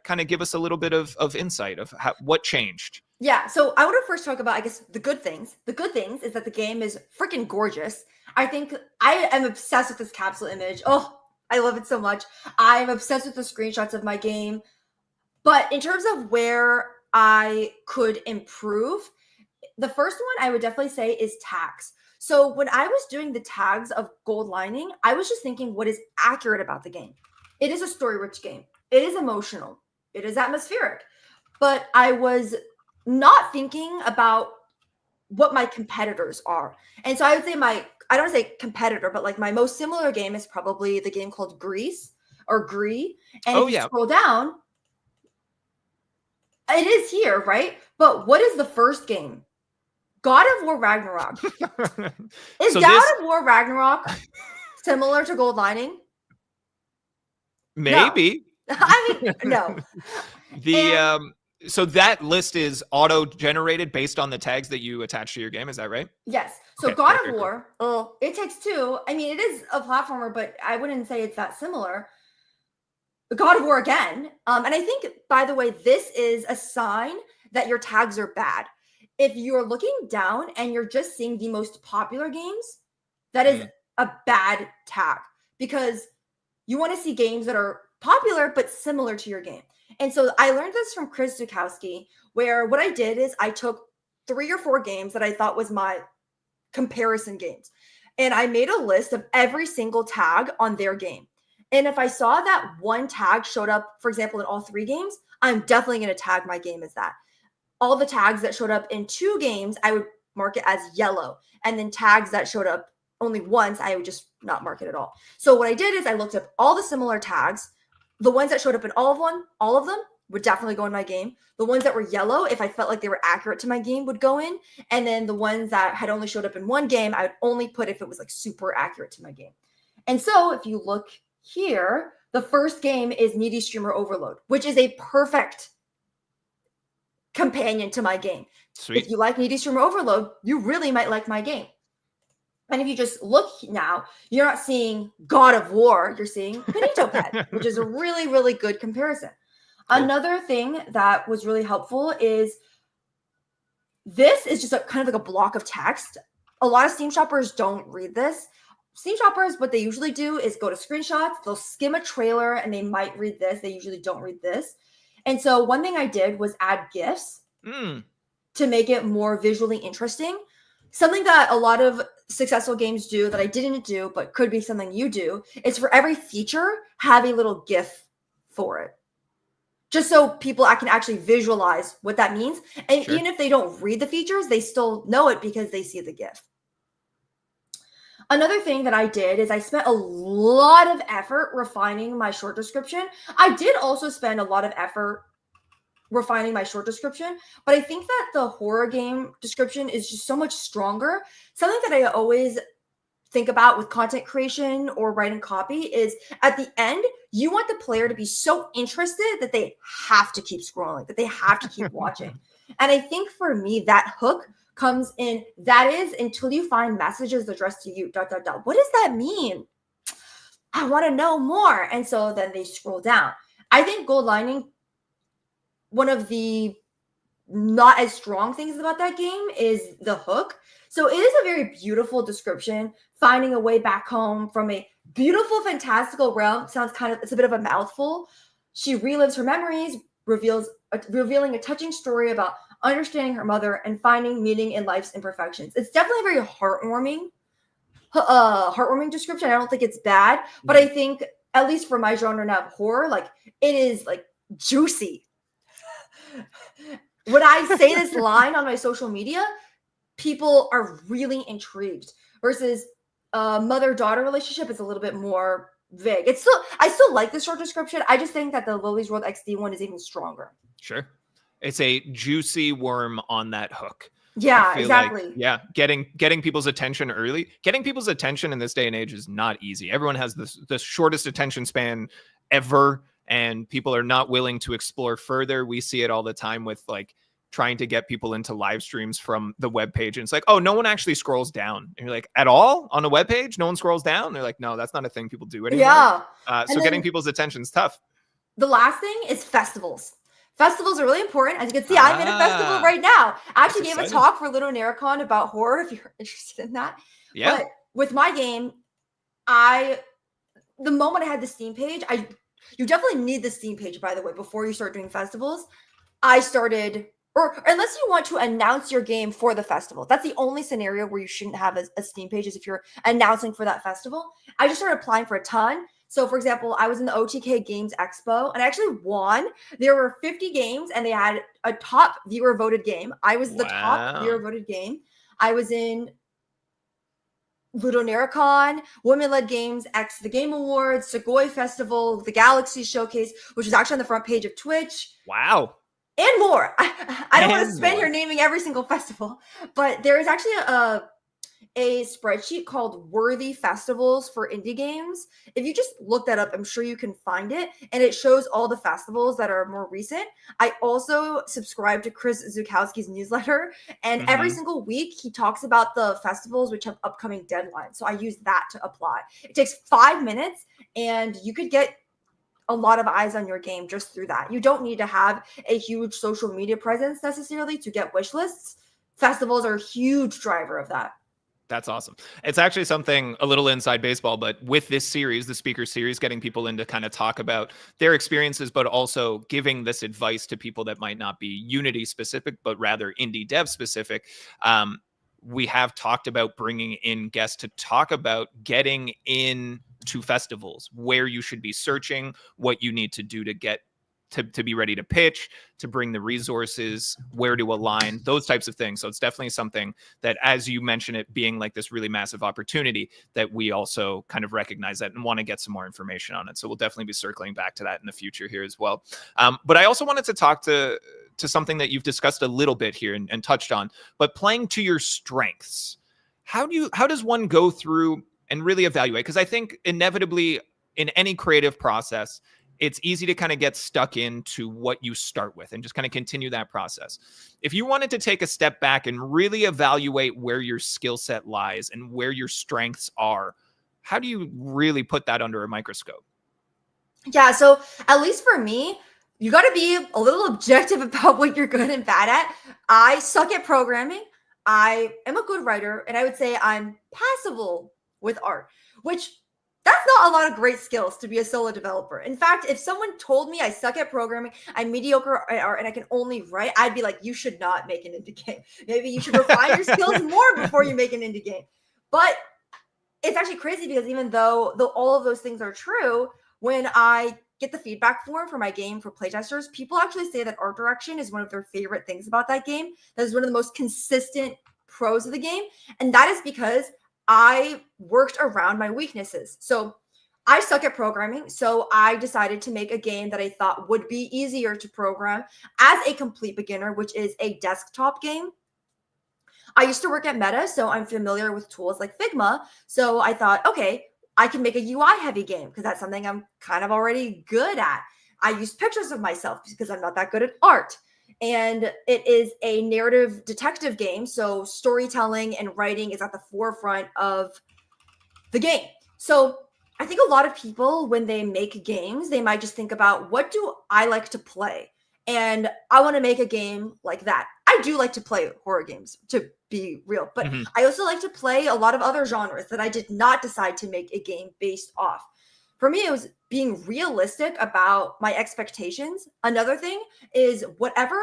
kind of give us a little bit of insight of what changed. Yeah, so I want to first talk about, I guess, the good things. The good things is that the game is freaking gorgeous. I think I am obsessed with this capsule image. Oh, I love it so much. I'm obsessed with the screenshots of my game. But in terms of where I could improve, the first one I would definitely say is tags. So when I was doing the tags of Gold Lining, I was just thinking what is accurate about the game. It is a story-rich game. It is emotional. It is atmospheric. But I was not thinking about what my competitors are. And so I would say I don't want to say competitor, but like my most similar game is probably the game called Greece or Gree. And if you scroll down, it is here, right? But what is the first game? God of War Ragnarok. Is God of War Ragnarok similar to Gold Lining? Maybe. I mean, no. The And so that list is auto-generated based on the tags that you attach to your game. Is that right? yes, so Okay, God very, of very cool. War, It Takes Two. I mean, it is a platformer, but I wouldn't say it's that similar. God of War again. And I think, by the way, this is a sign that your tags are bad. If you're looking down and you're just seeing the most popular games, that is Mm, a bad tag because you want to see games that are popular but similar to your game. And so I learned this from Chris Zukowski, where what I did is I took 3 or 4 games that I thought was my comparison games. And I made a list of every single tag on their game. And if I saw that one tag showed up, for example, in all 3 games, I'm definitely going to tag my game as that. All the tags that showed up in 2 games, I would mark it as yellow. And then tags that showed up only once, I would just not mark it at all. So what I did is I looked up all the similar tags. The ones that showed up in all of them would definitely go in my game. The ones that were yellow, if I felt like they were accurate to my game, would go in. And then the ones that had only showed up in one game, I would only put if it was like super accurate to my game. And so if you look here, the first game is Needy Streamer Overload, which is a perfect companion to my game. sweet. If you like Needy Streamer Overload, you really might like my game. And if you just look now, you're not seeing God of War, you're seeing Finito Pet, which is a really, really good comparison. Cool. Another thing that was really helpful is this is just kind of like a block of text. A lot of Steam shoppers don't read this. Steam shoppers, what they usually do is go to screenshots, they'll skim a trailer, and they might read this. They usually don't read this. And so one thing I did was add GIFs to make it more visually interesting. Something that a lot of successful games do that I didn't do, but could be something you do, is for every feature, have a little GIF for it. Just so people can actually visualize what that means. And Sure. even if they don't read the features, they still know it because they see the GIF. Another thing that I did is I spent a lot of effort refining my short description. I did also spend a lot of effort refining my short description, but I think that the horror game description is just so much stronger. Something that I always think about with content creation or writing copy is at the end, you want the player to be so interested that they have to keep scrolling, that they have to keep watching. And I think for me, that hook comes in, that is until you find messages addressed to you, ... What does that mean? I want to know more. And so then they scroll down. I think gold lining, one of the not as strong things about that game is the hook. So it is a very beautiful description, finding a way back home from a beautiful, fantastical realm. Sounds it's a bit of a mouthful. She relives her memories, revealing a touching story about understanding her mother and finding meaning in life's imperfections. It's definitely a very heartwarming description. I don't think it's bad, but I think, at least for my genre now of horror, like it is like juicy. When I say this line on my social media, people are really intrigued. Versus mother-daughter relationship is a little bit more vague. I still like the short description. I just think that the Lily's World XD one is even stronger. Sure. It's a juicy worm on that hook. Yeah, exactly. Like, getting people's attention early. Getting people's attention in this day and age is not easy. Everyone has the shortest attention span ever, and people are not willing to explore further. We see it all the time with like trying to get people into live streams from the web page, and it's like, oh, no one actually scrolls down. And you're like, at all on a web page, no one scrolls down. And they're like, no, that's not a thing people do anymore. Yeah. So getting people's attention is tough. The last thing is festivals. Festivals are really important. As you can see, I'm in a festival right now. I actually gave a talk for Little Narracon about horror, if you're interested in that. Yeah. But with my game, the moment I had the Steam page, you definitely need the Steam page, by the way, before you start doing festivals. I started, or unless you want to announce your game for the festival. That's the only scenario where you shouldn't have a Steam page, is if you're announcing for that festival. I just started applying for a ton. So, for example, I was in the OTK Games Expo and I actually won. There were 50 games and they had a top viewer voted game. I was the top viewer voted game. I was in Ludo Narracon, Women Led Games, X the Game Awards, Segoy Festival, the Galaxy Showcase, which is actually on the front page of Twitch. Wow. And more. I don't want to spend here naming every single festival, but there is actually a spreadsheet called Worthy Festivals for Indie Games. If you just look that up, I'm sure you can find it. And it shows all the festivals that are more recent. I also subscribe to Chris Zukowski's newsletter. And every Hmm. single week, he talks about the festivals which have upcoming deadlines. So I use that to apply. It takes 5 minutes, and you could get a lot of eyes on your game just through that. You don't need to have a huge social media presence necessarily to get wish lists. Festivals are a huge driver of that. That's awesome. It's actually something a little inside baseball, but with this series, the speaker series, getting people in to kind of talk about their experiences, but also giving this advice to people that might not be Unity specific, but rather indie dev specific. We have talked about bringing in guests to talk about getting in to festivals, where you should be searching, what you need to do to get to be ready to pitch, to bring the resources, where to align, those types of things. So it's definitely something that, as you mentioned, it being like this really massive opportunity, that we also kind of recognize that and want to get some more information on it. So we'll definitely be circling back to that in the future here as well. But I also wanted to talk to something that you've discussed a little bit here and touched on, but playing to your strengths. How does one go through and really evaluate? Because I think inevitably in any creative process, it's easy to kind of get stuck into what you start with and just kind of continue that process. If you wanted to take a step back and really evaluate where your skill set lies and where your strengths are, how do you really put that under a microscope? Yeah, so at least for me, you got to be a little objective about what you're good and bad at. I suck at programming. I am a good writer, and I would say I'm passable with art, which that's not a lot of great skills to be a solo developer. In fact, if someone told me I suck at programming, I'm mediocre at art, and I can only write, I'd be like, you should not make an indie game. Maybe you should refine your skills more before you make an indie game. But it's actually crazy because even though all of those things are true, when I get the feedback form for my game for playtesters, people actually say that art direction is one of their favorite things about that game. That is one of the most consistent pros of the game. And that is because I worked around my weaknesses. So I suck at programming. So I decided to make a game that I thought would be easier to program as a complete beginner, which is a desktop game. I used to work at Meta, so I'm familiar with tools like Figma. So I thought, okay, I can make a UI heavy game because that's something I'm kind of already good at. I use pictures of myself because I'm not that good at art. And it is a narrative detective game. So storytelling and writing is at the forefront of the game. So I think a lot of people, when they make games, they might just think about, what do I like to play? And I want to make a game like that. I do like to play horror games, to be real, but Mhm. I also like to play a lot of other genres that I did not decide to make a game based off. For me, it was being realistic about my expectations. Another thing is whatever,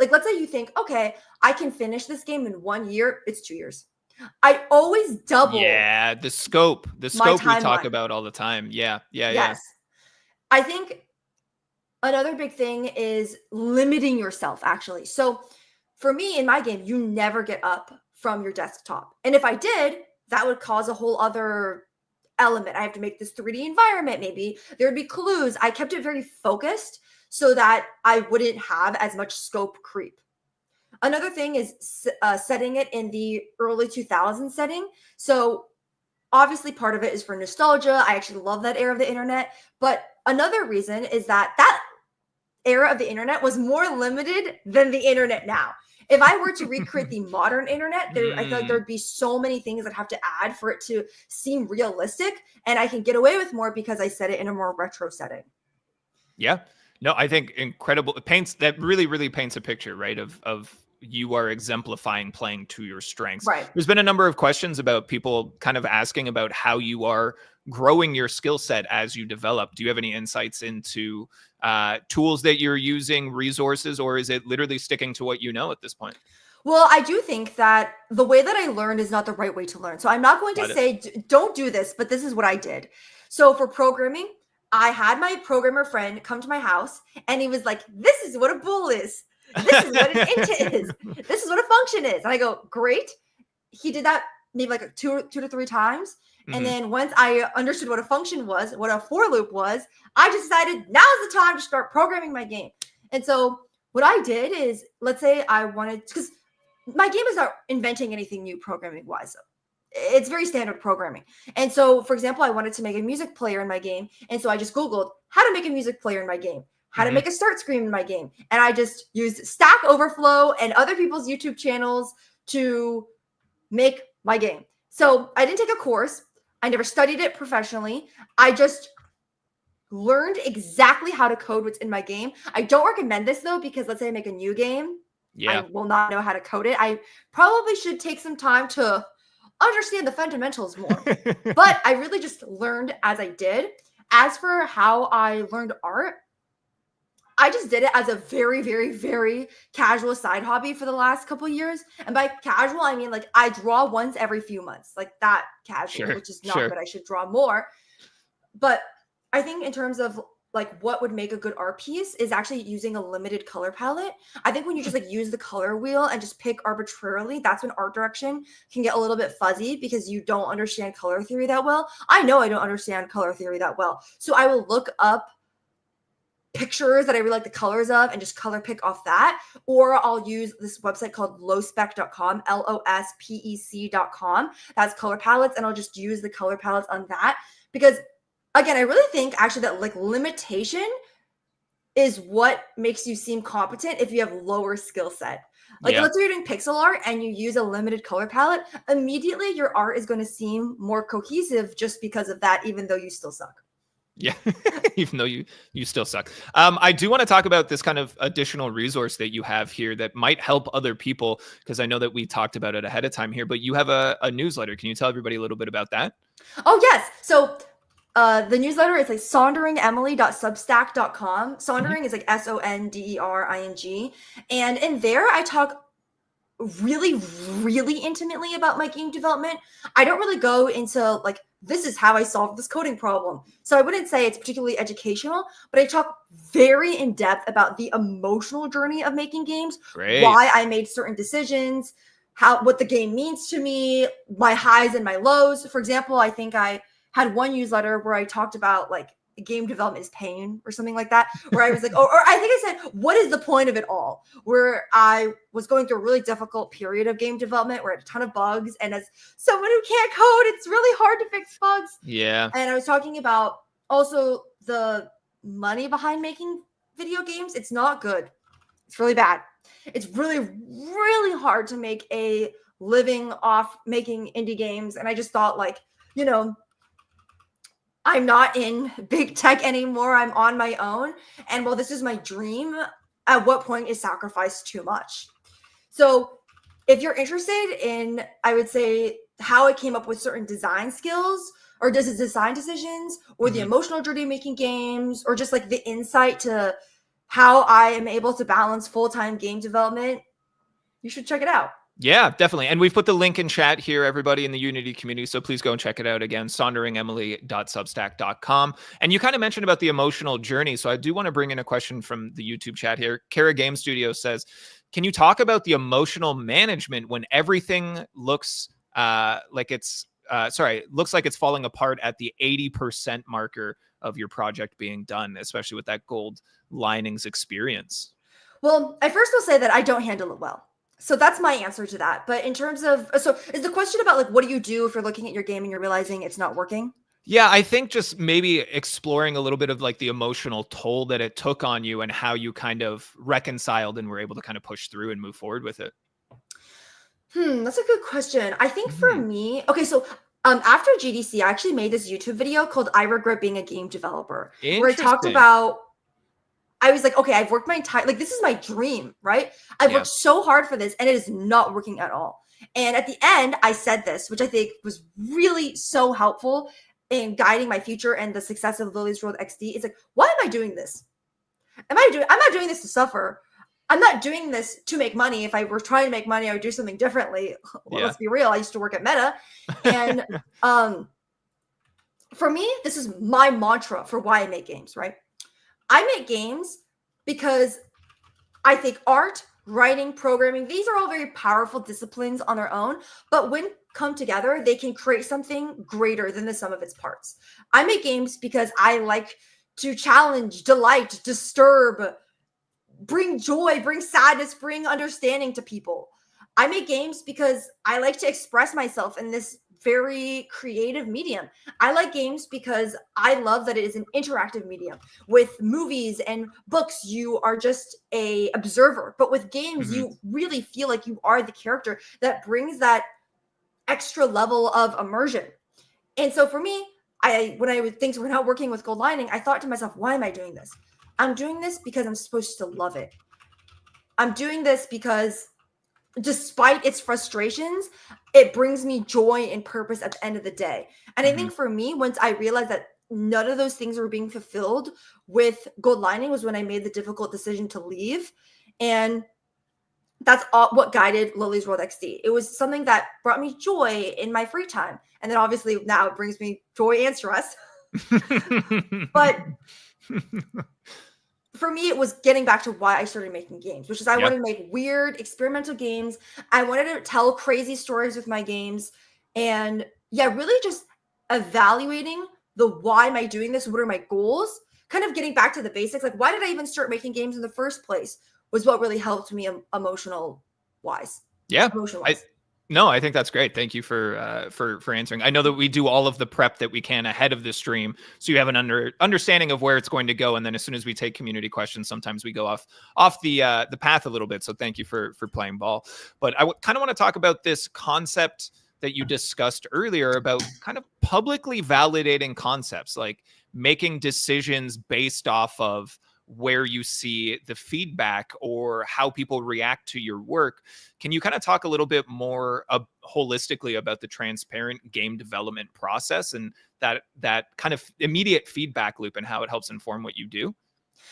like, let's say you think, okay, I can finish this game in 1 year, it's 2 years. I always double Yeah, the my scope we talk timeline. about all the time. Yeah, yeah, yeah. Yes. I think another big thing is limiting yourself, actually. So for me in my game, you never get up from your desktop. And if I did, that would cause a whole other element. I have to make this 3D environment. Maybe there would be clues. I kept it very focused so that I wouldn't have as much scope creep. Another thing is setting it in the early 2000s setting. So obviously part of it is for nostalgia. I actually love that era of the internet. But another reason is that era of the internet was more limited than the internet now. If I were to recreate the modern internet, I feel like Mm, there'd be so many things that have to add for it to seem realistic, and I can get away with more because I set it in a more retro setting. yeah. No, I think incredible. It paints that really, really paints a picture, right? Of you are exemplifying playing to your strengths. Right. There's been a number of questions about people kind of asking about how you are growing your skill set as you develop. Do you have any insights into tools that you're using, resources, or is it literally sticking to what you know at this point? Well, I do think that the way that I learned is not the right way to learn. So I'm not going to Got it. say don't do this, but this is what I did. So for programming, I had my programmer friend come to my house and he was like, "This is what a bool is. This is what an int is. This is what a function is." And I go, "Great." He did that maybe like two to three times. And Mhm. then once I understood what a function was, what a for loop was, I just decided now's the time to start programming my game. And so what I did is, let's say I wanted, because my game is not inventing anything new programming wise. it's very standard programming. And so, for example, I wanted to make a music player in my game. And so I just Googled how to make a music player in my game, how to make a start screen in my game. And I just used Stack Overflow and other people's YouTube channels to make my game. So I didn't take a course. I never studied it professionally. I just learned exactly how to code what's in my game. I don't recommend this though, because let's say I make a new game. I will not know how to code it. I probably should take some time to understand the fundamentals more. But I really just learned as I did. As for how I learned art, I just did it as a very, very, very casual side hobby for the last couple of years. And by casual, I mean like I draw once every few months, like that casual, which is not good. I should draw more. But I think in terms of like what would make a good art piece is actually using a limited color palette. I think when you just like use the color wheel and just pick arbitrarily, that's when art direction can get a little bit fuzzy because you don't understand color theory that well. I know I don't understand color theory that well. So I will look up pictures that I really like the colors of and just color pick off that. Or I'll use this website called lospec.com, lospec.com. That's color palettes. And I'll just use the color palettes on that because again, I really think actually that like limitation is what makes you seem competent if you have lower skill set. Like let's say you're doing pixel art and you use a limited color palette, immediately your art is going to seem more cohesive just because of that, even though you still suck. Yeah, even though you still suck. I do want to talk about this kind of additional resource that you have here that might help other people, because I know that we talked about it ahead of time here, but you have a newsletter. Can you tell everybody a little bit about that? Oh, yes. So the newsletter is like saunderingemily.substack.com. Saundering is like SONDERING. And in there, I talk really, really intimately about my game development. I don't really go into like, this is how I solved this coding problem. So I wouldn't say it's particularly educational, but I talk very in depth about the emotional journey of making games, why I made certain decisions, what the game means to me, my highs and my lows. For example, I think I had one newsletter where I talked about like game development is pain or something like that, where I was like, or I think I said, what is the point of it all? Where I was going through a really difficult period of game development where I had a ton of bugs. And as someone who can't code, it's really hard to fix bugs. Yeah. And I was talking about also the money behind making video games. It's not good. It's really bad. It's really, really hard to make a living off making indie games. And I just thought like, you know, I'm not in big tech anymore. I'm on my own. And while this is my dream, at what point is sacrifice too much? So if you're interested in, I would say, how I came up with certain design skills or design decisions or the emotional journey of making games or just like the insight to how I am able to balance full-time game development, you should check it out. Yeah, definitely. And we've put the link in chat here, everybody in the Unity community. So please go and check it out again, saunderingemily.substack.com. And you kind of mentioned about the emotional journey. So I do want to bring in a question from the YouTube chat here. Kara Game Studio says, can you talk about the emotional management when everything looks like it's falling apart at the 80% marker of your project being done, especially with that gold linings experience? Well, I first will say that I don't handle it well. So that's my answer to that. But in terms of, so is the question about like, what do you do if you're looking at your game and you're realizing it's not working? Yeah, I think just maybe exploring a little bit of like the emotional toll that it took on you and how you kind of reconciled and were able to kind of push through and move forward with it. That's a good question. I think for me, okay, so after GDC, I actually made this YouTube video called I Regret Being a Game Developer, where I talked about, I was like, okay, I've worked my entire, like, this is my dream, right? I've worked so hard for this and it is not working at all. And at the end, I said this, which I think was really so helpful in guiding my future and the success of Lily's World XD. It's like, why am I doing this? I'm not doing this to suffer. I'm not doing this to make money. If I were trying to make money, I would do something differently. Well, let's be real. I used to work at Meta. And for me, this is my mantra for why I make games, right? I make games because I think art, writing, programming, these are all very powerful disciplines on their own. But when come together, they can create something greater than the sum of its parts. I make games because I like to challenge, delight, disturb, bring joy, bring sadness, bring understanding to people. I make games because I like to express myself in this very creative medium. I like games because I love that it is an interactive medium. With movies and books, you are just a observer, but with games, Mhm. you really feel like you are the character. That brings that extra level of immersion. And so for me, when I would things were not working with gold lining, I thought to myself, why am I doing this? I'm doing this because I'm supposed to love it. I'm doing this because despite its frustrations, it brings me joy and purpose at the end of the day. And I Mhm. think for me, once I realized that none of those things were being fulfilled with gold lining was when I made the difficult decision to leave. And that's all what guided Lily's World XD. It was something that brought me joy in my free time. And then obviously now it brings me joy and stress. But for me, it was getting back to why I started making games, which is I wanted to make weird experimental games. I wanted to tell crazy stories with my games. And yeah, really just evaluating the why am I doing this? What are my goals? Kind of getting back to the basics. Like, why did I even start making games in the first place? Was what really helped me emotional wise. Yeah. Emotion I wise. No, I think that's great. Thank you for answering. I know that we do all of the prep that we can ahead of the stream, so you have an understanding of where it's going to go. And then as soon as we take community questions, sometimes we go off the path a little bit. So thank you for playing ball. But I kind of want to talk about this concept that you discussed earlier about kind of publicly validating concepts, like making decisions based off of where you see the feedback or how people react to your work. Can you kind of talk a little bit more holistically about the transparent game development process and that kind of immediate feedback loop and how it helps inform what you do?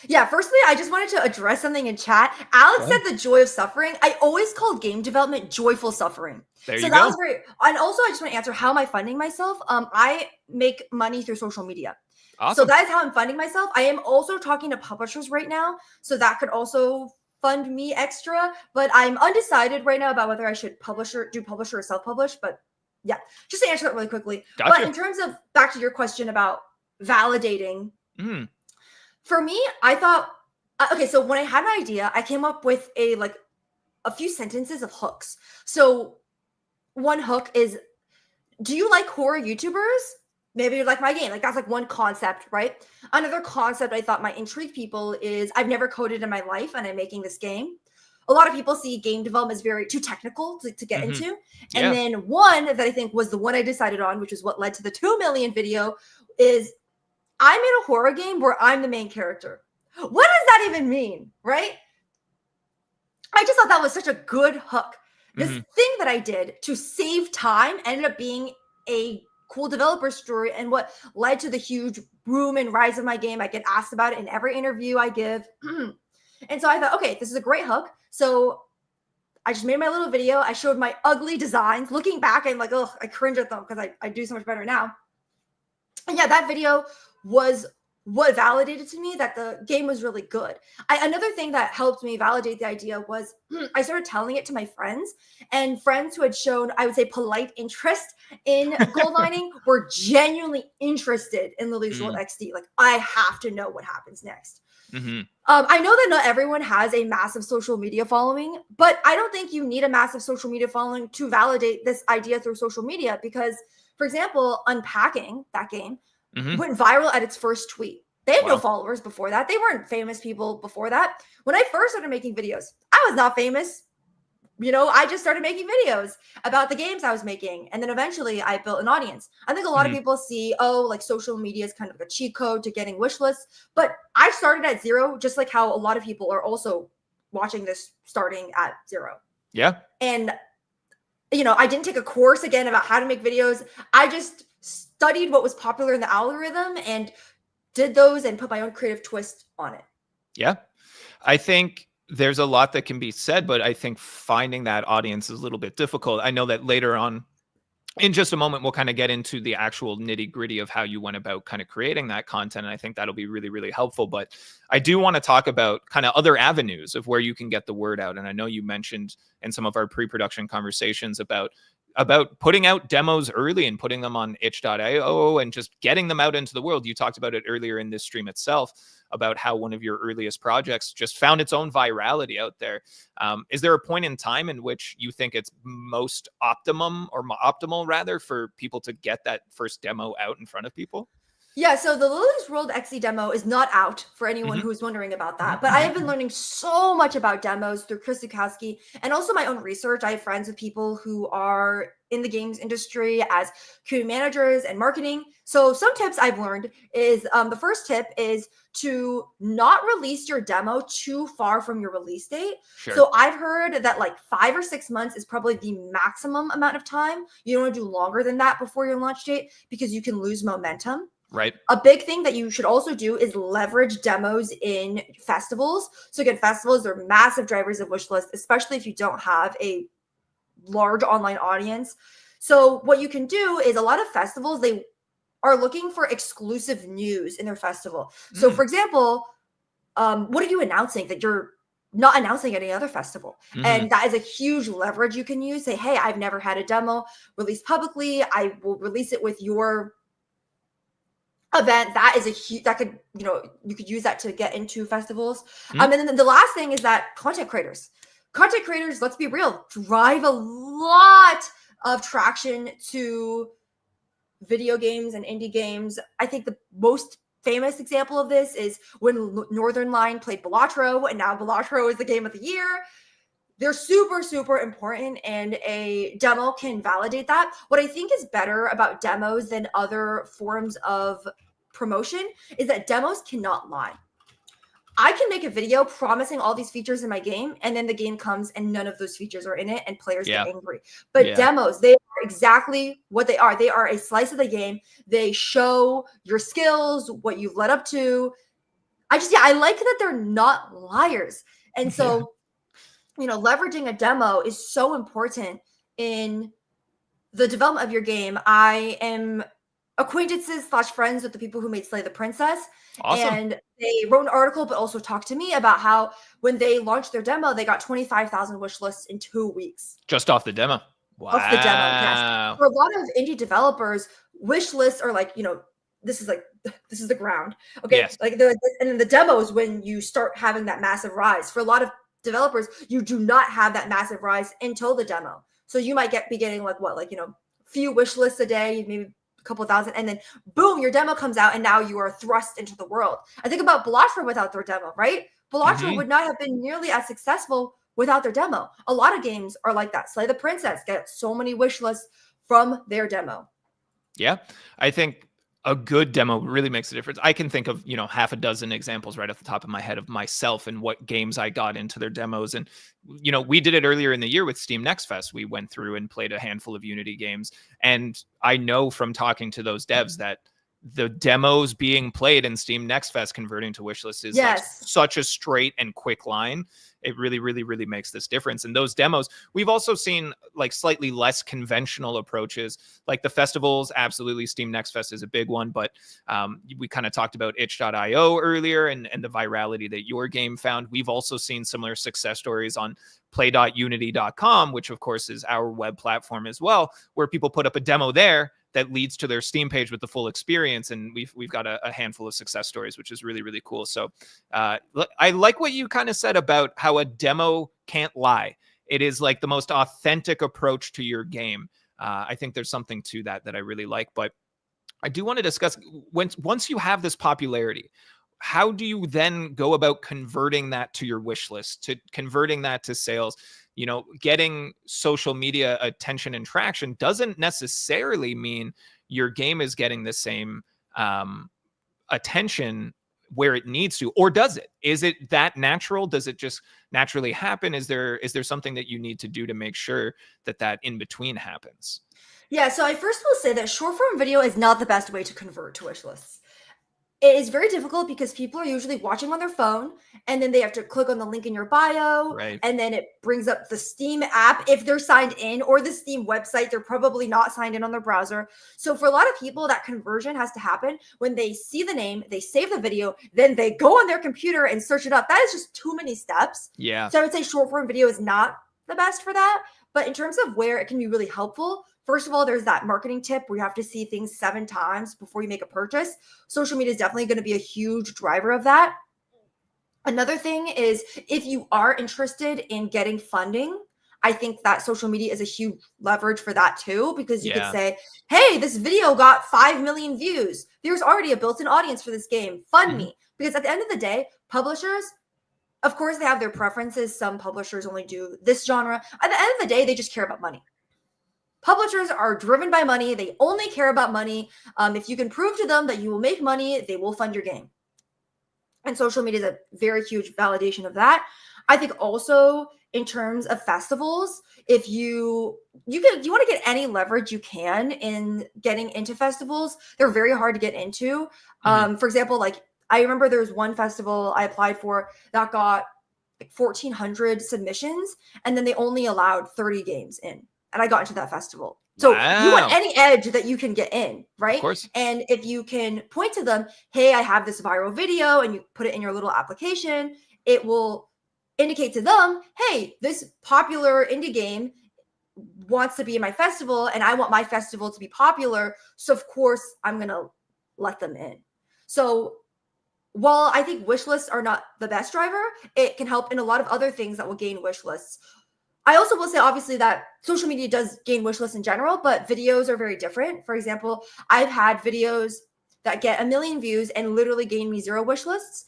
Yeah, firstly, I just wanted to address something in chat. Alex said the joy of suffering. I always called game development joyful suffering. There So you that go. was great. And also, I just want to answer, how am I funding myself? I make money through social media. So Awesome. that is how I'm funding myself. I am also talking to publishers right now. So that could also fund me extra. But I'm undecided right now about whether I should do publisher or self-publish. But yeah, just to answer that really quickly. But Gotcha. in terms of back to your question about validating, Mm. for me, I thought, okay, so when I had an idea, I came up with a few sentences of hooks. So one hook is, do you like horror YouTubers? Maybe you like my game. Like, that's like one concept, right? Another concept I thought might intrigue people is, I've never coded in my life and I'm making this game. A lot of people see game development as very too technical to get Mhm. into. And Yeah. then one that I think was the one I decided on, which is what led to the 2 million video, is I'm in a horror game where I'm the main character. What does that even mean, right? I just thought that was such a good hook. This Mhm. thing that I did to save time ended up being a cool developer story, and what led to the huge boom and rise of my game. I get asked about it in every interview I give. And so I thought, okay, this is a great hook. So I just made my little video. I showed my ugly designs. Looking back, I'm like, oh, I cringe at them because I do so much better now. And yeah, that video was what validated to me that the game was really good. Another thing that helped me validate the idea was I started telling it to my friends, and friends who had shown, I would say, polite interest in gold lining were genuinely interested in Lily's World Mm. XD. Like, I have to know what happens next. Mhm. I know that not everyone has a massive social media following, but I don't think you need a massive social media following to validate this idea through social media because, for example, Unpacking, that game, Mhm. went viral at its first tweet. They had no Wow. followers before that. They weren't famous people before that. When I first started making videos, I was not famous. I just started making videos about the games I was making. And then eventually I built an audience. I think a lot of Mhm. people see, oh, like social media is kind of like a cheat code to getting wish lists. But I started at zero, just like how a lot of people are also watching this starting at zero. Yeah. And, I didn't take a course again about how to make videos. I just studied what was popular in the algorithm and did those and put my own creative twist on it. Yeah. I think there's a lot that can be said, but I think finding that audience is a little bit difficult. I know that later on in just a moment, we'll kind of get into the actual nitty gritty of how you went about kind of creating that content. And I think that'll be really, really helpful. But I do want to talk about kind of other avenues of where you can get the word out. And I know you mentioned in some of our pre-production conversations about about putting out demos early and putting them on itch.io and just getting them out into the world. You talked about it earlier in this stream itself, about how one of your earliest projects just found its own virality out there. Is there a point in time in which you think it's most optimal rather, for people to get that first demo out in front of people? Yeah, so the Lily's World XE demo is not out for anyone Mhm. who's wondering about that. But I have been learning so much about demos through Chris Zukowski and also my own research. I have friends with people who are in the games industry as community managers and marketing. So some tips I've learned is the first tip is to not release your demo too far from your release date. Sure. So I've heard that like 5 or 6 months is probably the maximum amount of time. You don't want to do longer than that before your launch date because you can lose momentum. Right. A big thing that you should also do is leverage demos in festivals. So again, festivals are massive drivers of wish list, especially if you don't have a large online audience. So what you can do is a lot of festivals, they are looking for exclusive news in their festival. So for example, what are you announcing that you're not announcing at any other festival? And that is a huge leverage you can use. Say, hey, I've never had a demo released publicly. I will release it with your event. That is a huge, that could, you could use that to get into festivals. And then the last thing is that content creators, let's be real, drive a lot of traction to video games and indie games. I think the most famous example of this is when Northern Line played Balatro, and now Balatro is the game of the year. They're super, super important, and a demo can validate that. What I think is better about demos than other forms of promotion is that demos cannot lie. I can make a video promising all these features in my game, and then the game comes and none of those features are in it, and players get angry. But demos, they are exactly what they are. They are a slice of the game. They show your skills, what you've led up to. I like that they're not liars. And so leveraging a demo is so important in the development of your game. I am acquaintances / friends with the people who made Slay the Princess. Awesome. And they wrote an article, but also talked to me about how when they launched their demo, they got 25,000 wish lists in 2 weeks. Just off the demo. Wow. Off the demo, yes. For a lot of indie developers, wish lists are like, this is the ground. Okay. Yes. Like and then the demos when you start having that massive rise. For a lot of developers, you do not have that massive rise until the demo. So you might be getting few wish lists a day, maybe a couple thousand, and then boom, your demo comes out and now you are thrust into the world. I think about Balatro without their demo, right? Balatro would not have been nearly as successful without their demo. A lot of games are like that. Slay the Princess get so many wish lists from their demo. Yeah, I think a good demo really makes a difference. I can think of, half a dozen examples right off the top of my head of myself and what games I got into their demos. And, we did it earlier in the year with Steam Next Fest. We went through and played a handful of Unity games. And I know from talking to those devs that the demos being played in Steam Next Fest converting to wishlist is like such a straight and quick line. It really, really, really makes this difference. And those demos, we've also seen like slightly less conventional approaches, like the festivals. Absolutely, Steam Next Fest is a big one, but we kind of talked about itch.io earlier and the virality that your game found. We've also seen similar success stories on play.unity.com, which of course is our web platform as well, where people put up a demo there that leads to their Steam page with the full experience. And we've got a handful of success stories, which is really, really cool. So I like what you kind of said about how a demo can't lie. It is like the most authentic approach to your game. I think there's something to that I really like. But I do want to discuss, once you have this popularity, how do you then go about converting that to your wish list, to converting that to sales? Getting social media attention and traction doesn't necessarily mean your game is getting the same attention where it needs to, or does it? Is it that natural? Does it just naturally happen? Is there something that you need to do to make sure that in between happens? Yeah, so I first will say that short form video is not the best way to convert to wish lists. It is very difficult because people are usually watching on their phone and then they have to click on the link in your bio. Right. And then it brings up the Steam app if they're signed in, or the Steam website. They're probably not signed in on their browser. So for a lot of people, that conversion has to happen when they see the name, they save the video, then they go on their computer and search it up. That is just too many steps. Yeah. So I would say short form video is not the best for that. But in terms of where it can be really helpful, first of all, there's that marketing tip where you have to see things 7 times before you make a purchase. Social media is definitely going to be a huge driver of that. Another thing is if you are interested in getting funding, I think that social media is a huge leverage for that too, because you could Yeah. say, hey, this video got 5 million views. There's already a built-in audience for this game. Fund me. Because at the end of the day, publishers, of course, they have their preferences. Some publishers only do this genre. At the end of the day, they just care about money. Publishers are driven by money. They only care about money. If you can prove to them that you will make money, they will fund your game. And social media is a very huge validation of that. I think also in terms of festivals, if you want to get any leverage you can in getting into festivals, they're very hard to get into. For example, like I remember there was one festival I applied for that got like 1,400 submissions, and then they only allowed 30 games in, and I got into that festival. So you want any edge that you can get in, right? Of course. And if you can point to them, hey, I have this viral video, and you put it in your little application, it will indicate to them, hey, this popular indie game wants to be in my festival, and I want my festival to be popular. So of course I'm going to let them in. So while I think wish lists are not the best driver, it can help in a lot of other things that will gain wish lists. I also will say, obviously, that social media does gain wish lists in general, but videos are very different. For example, I've had videos that get 1 million views and literally gain me 0 wish lists.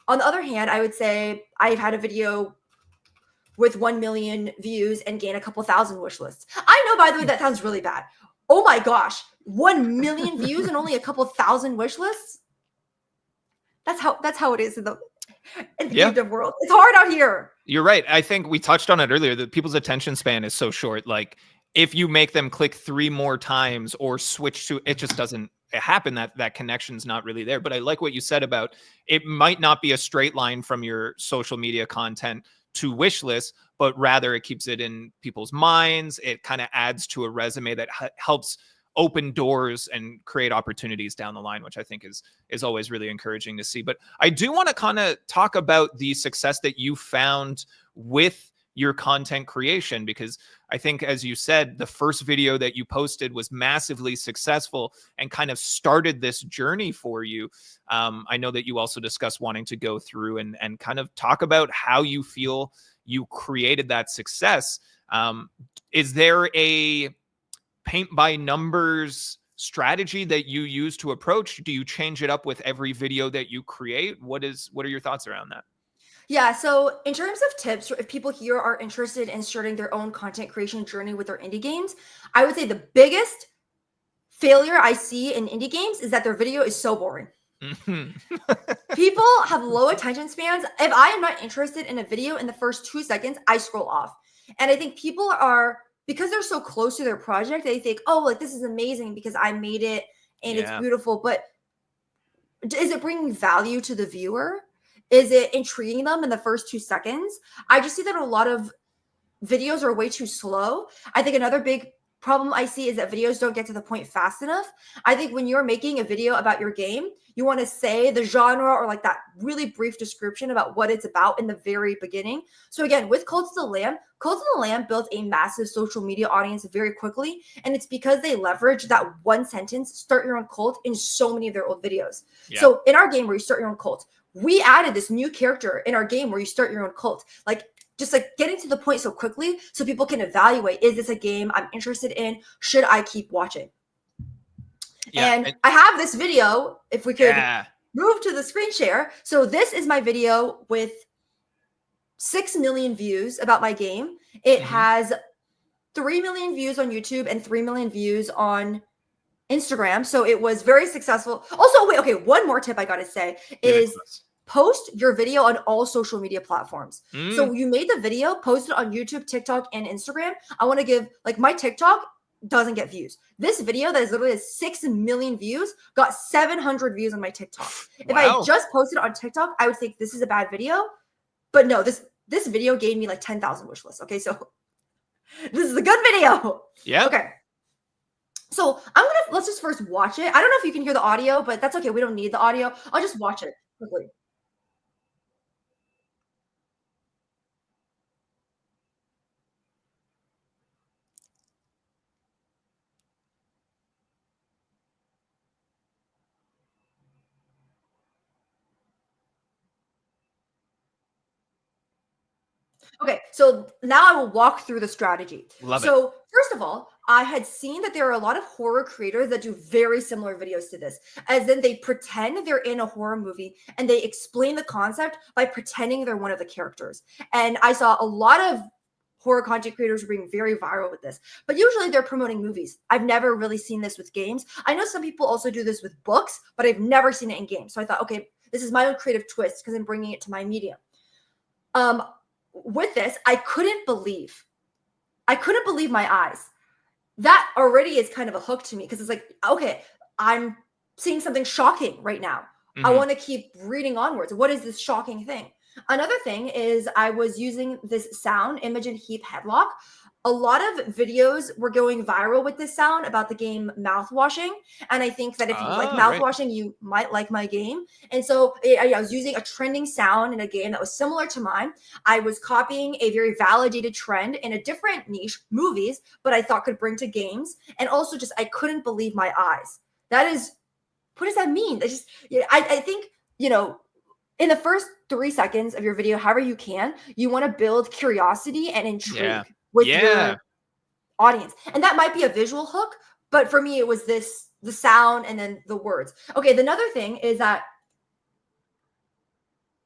On the other hand, I would say I've had a video with 1 million views and gain a couple thousand wish lists. I know, by the way, that sounds really bad. Oh my gosh, 1 million views and only a couple thousand wish lists? That's how it is in the game dev world. It's hard out here. You're right. I think we touched on it earlier that people's attention span is so short. Like if you make them click 3 more times or switch to, it just doesn't happen. That connection's not really there. But I like what you said about it might not be a straight line from your social media content to wish list, but rather it keeps it in people's minds. It kind of adds to a resume that helps open doors and create opportunities down the line, which I think is always really encouraging to see. But I do want to kind of talk about the success that you found with your content creation, because I think, as you said, the first video that you posted was massively successful and kind of started this journey for you. I know that you also discussed wanting to go through and kind of talk about how you feel you created that success. Is there a paint by numbers strategy that you use to approach? Do you change it up with every video that you create? What are your thoughts around that? Yeah, so in terms of tips, if people here are interested in starting their own content creation journey with their indie games, I would say the biggest failure I see in indie games is that their video is so boring. People have low attention spans. If I am not interested in a video in the first 2 seconds, I scroll off. And I think people are, because they're so close to their project, they think, oh, like this is amazing because I made it and it's beautiful. But is it bringing value to the viewer? Is it intriguing them in the first 2 seconds? I just see that a lot of videos are way too slow. I think another big problem I see is that videos don't get to the point fast enough. I think when you're making a video about your game, you want to say the genre or like that really brief description about what it's about in the very beginning. So again, with Cult of the Lamb built a massive social media audience very quickly. And it's because they leverage that one sentence, start your own cult, in so many of their old videos. Yeah. So in our game where you start your own cult, we added this new character in our game where you start your own cult. Like, just like getting to the point so quickly so people can evaluate, is this a game I'm interested in? Should I keep watching? Yeah, and I have this video, if we could move to the screen share. So this is my video with 6 million views about my game. It has 3 million views on YouTube and 3 million views on Instagram. So it was very successful. Also, wait, okay, one more tip I got to say is post your video on all social media platforms. So you made the video, post it on YouTube, TikTok, and Instagram. I want to give, like, my TikTok doesn't get views. This video that is literally 6 million views got 700 views on my TikTok. If I just posted it on TikTok, I would think this is a bad video. But no, this video gave me like 10,000 wish lists. Okay, so this is a good video. Yeah. Okay. So let's just first watch it. I don't know if you can hear the audio, but that's okay. We don't need the audio. I'll just watch it quickly. Okay, so now I will walk through the strategy. Love it. So, first of all, I had seen that there are a lot of horror creators that do very similar videos to this, as in they pretend they're in a horror movie and they explain the concept by pretending they're one of the characters. And I saw a lot of horror content creators being very viral with this, but usually they're promoting movies. I've never really seen this with games. I know some people also do this with books, but I've never seen it in games. So I thought, okay, this is my own creative twist because I'm bringing it to my medium. Um, with this, I couldn't believe my eyes. That already is kind of a hook to me because it's like, okay, I'm seeing something shocking right now. I Mhm. want to keep reading onwards. What is this shocking thing? Another thing is I was using this sound, Imogen Heap Headlock. A lot of videos were going viral with this sound about the game mouthwashing. And I think that if you like Right. mouthwashing, you might like my game. And so I was using a trending sound in a game that was similar to mine. I was copying a very validated trend in a different niche, movies, but I thought could bring to games. And also just, I couldn't believe my eyes. That is, what does that mean? That just, I think, in the first 3 seconds of your video, however you can, you want to build curiosity and Yeah. intrigue with Yeah. your audience. And that might be a visual hook, but for me, it was the sound and then the words. Okay, the another thing is that,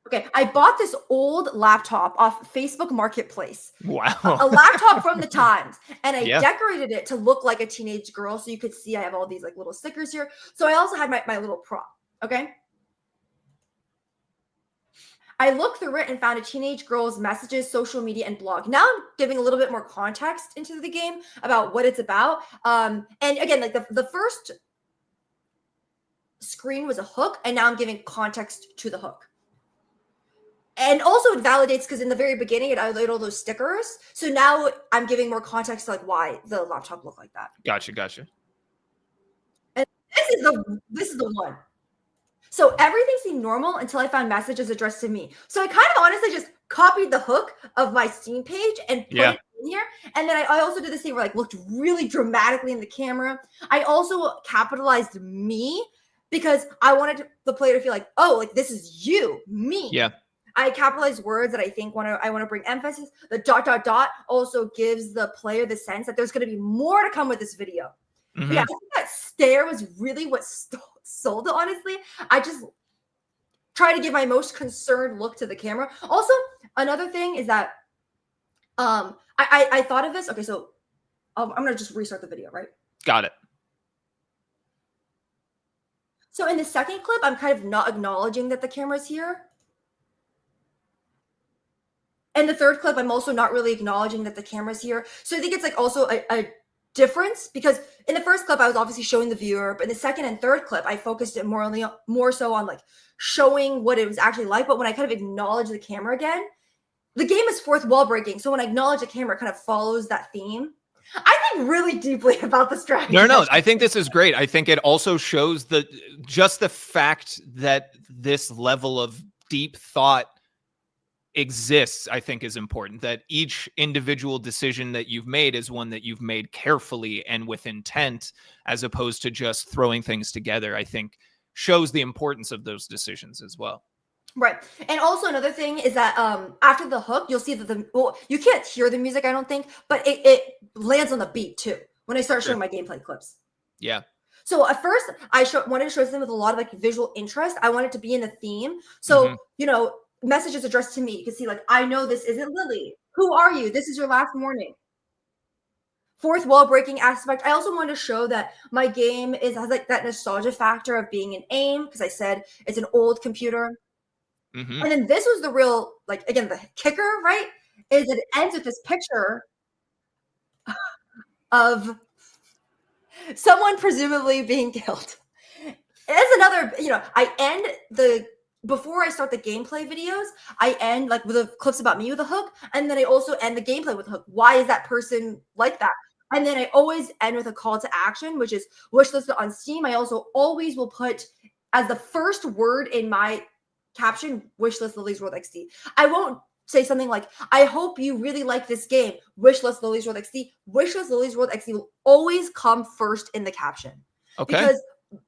okay, I bought this old laptop off Facebook Marketplace, Wow. a laptop from the times, and I Yeah. decorated it to look like a teenage girl. So you could see I have all these like little stickers here. So I also had my little prop. Okay. I looked through it and found a teenage girl's messages, social media, and blog. Now I'm giving a little bit more context into the game about what it's about. And again, like the first screen was a hook, and now I'm giving context to the hook. And also it validates because in the very beginning it highlighted all those stickers. So now I'm giving more context to like why the laptop looked like that. Gotcha. And this is the one. So everything seemed normal until I found messages addressed to me. So I kind of honestly just copied the hook of my Steam page and put Yeah. it in here. And then I also did this thing where like looked really dramatically in the camera. I also capitalized me because I wanted the player to feel like, oh, like this is you, me. Yeah. I capitalized words that I think I want to bring emphasis. The ... also gives the player the sense that there's going to be more to come with this video. But yeah, I Mhm. think that stare was really what sold it, honestly. I just try to give my most concerned look to the camera. Also, another thing is that I thought of this. Okay, so I'm going to just restart the video, right? Got it. So in the second clip, I'm kind of not acknowledging that the camera's here. And the third clip, I'm also not really acknowledging that the camera's here. So I think it's like also a difference because in the first clip I was obviously showing the viewer, but in the second and third clip I focused it more so on like showing what it was actually like. But when I kind of acknowledge the camera again, the game is fourth wall breaking. So when I acknowledge the camera, it kind of follows that theme. I think really deeply about the strategy. No, I think this is great. I think it also shows just the fact that this level of deep thought exists, I think is important. That each individual decision that you've made is one that you've made carefully and with intent, as opposed to just throwing things together, I think shows the importance of those decisions as well. Right. And also another thing is that after the hook, you'll see that you can't hear the music, I don't think, but it lands on the beat too when I start showing my gameplay clips. Yeah. So at first I wanted to show them with a lot of like visual interest. I wanted to be in the theme. So, messages addressed to me. You can see like, I know this isn't Lily. Who are you? This is your last warning. Fourth wall breaking aspect. I also wanted to show that my game has like that nostalgia factor of being an AIM because I said it's an old computer. Mm-hmm. And then this was the real, like, again, the kicker, right? Is it ends with this picture of someone presumably being killed. It's another, I end before I start the gameplay videos, I end like with the clips about me with a hook. And then I also end the gameplay with a hook. Why is that person like that? And then I always end with a call to action, which is wishlisted on Steam. I also always will put as the first word in my caption, wishlist Lily's World XD. I won't say something like, I hope you really like this game. Wishlist Lily's World XD. Wishlist Lily's World XD will always come first in the caption. Okay. Because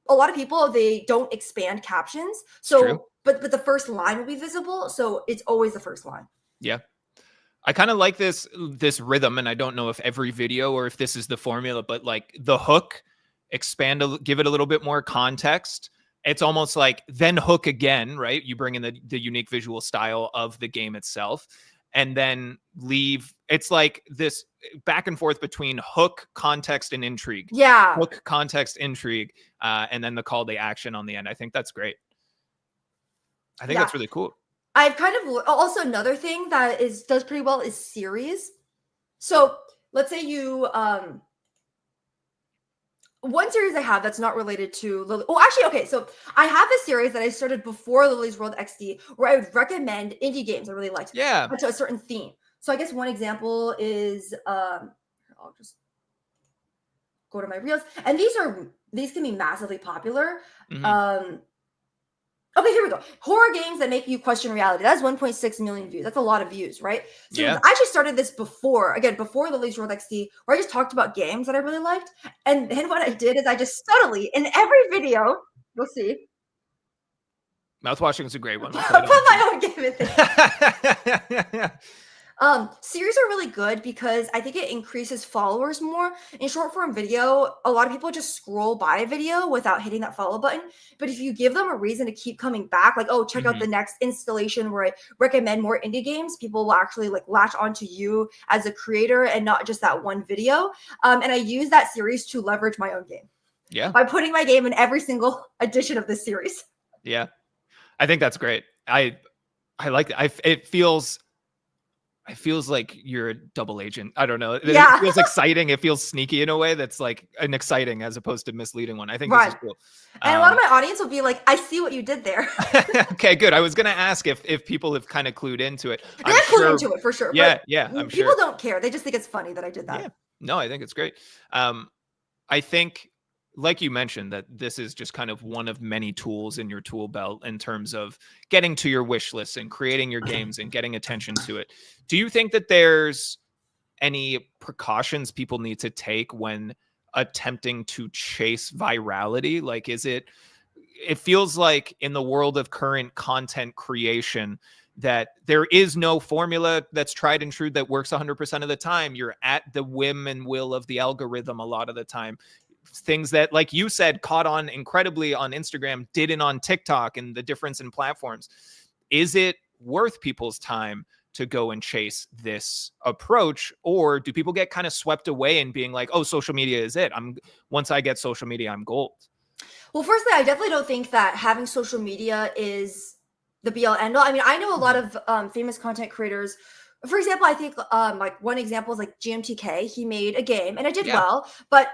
a lot of people, they don't expand captions. So, but the first line will be visible. So it's always the first line. Yeah. I kind of like this rhythm, and I don't know if every video or if this is the formula, but like the hook, give it a little bit more context. It's almost like then hook again, right? You bring in the unique visual style of the game itself, and then leave. It's like this back and forth between hook, context, and intrigue. Yeah. Hook, context, intrigue, and then the call to action on the end. I think that's great. I think that's really cool. I've kind of also another thing that does pretty well is series. So let's say you one series I have that's not related to Lily. Oh, actually, okay. So I have a series that I started before Lily's World XD where I would recommend indie games I really liked. Yeah. To a certain theme. So I guess one example is I'll just go to my reels. And these can be massively popular. Mm-hmm. Okay, here we go. Horror games that make you question reality. That's 1.6 million views. That's a lot of views, right? So Yeah. I actually started this before Lily's World XD, where I just talked about games that I really liked. And then what I did is I just subtly, in every video, you'll see. Mouthwashing is a great one. Put my own game in there. Series are really good because I think it increases followers more. In short form video, a lot of people just scroll by a video without hitting that follow button. But if you give them a reason to keep coming back, like, oh, check out the next installation where I recommend more indie games, people will actually like latch onto you as a creator and not just that one video. And I use that series to leverage my own game. Yeah. By putting my game in every single edition of this series. Yeah. I think that's great. I like it. It feels like you're a double agent. I don't know. It feels exciting. It feels sneaky in a way that's like an exciting as opposed to misleading one. I think this is cool. And a lot of my audience will be like, I see what you did there. Okay, good. I was going to ask if people have kind of clued into it. They're clued into it for sure. Yeah, I'm sure. People don't care. They just think it's funny that I did that. Yeah. No, I think it's great. I think, like you mentioned, that this is just kind of one of many tools in your tool belt in terms of getting to your wish list and creating your games and getting attention to it. Do you think that there's any precautions people need to take when attempting to chase virality? Like, it feels like in the world of current content creation that there is no formula that's tried and true that works 100% of the time. You're at the whim and will of the algorithm a lot of the time. Things that, like you said, caught on incredibly on Instagram, didn't on TikTok, and the difference in platforms. Is it worth people's time to go and chase this approach, or do people get kind of swept away in being like, oh, social media is it? Once I get social media, I'm gold. Well, firstly, I definitely don't think that having social media is the be all end all. I mean, I know a lot of famous content creators. For example, I think like one example is like GMTK. He made a game and it did well, but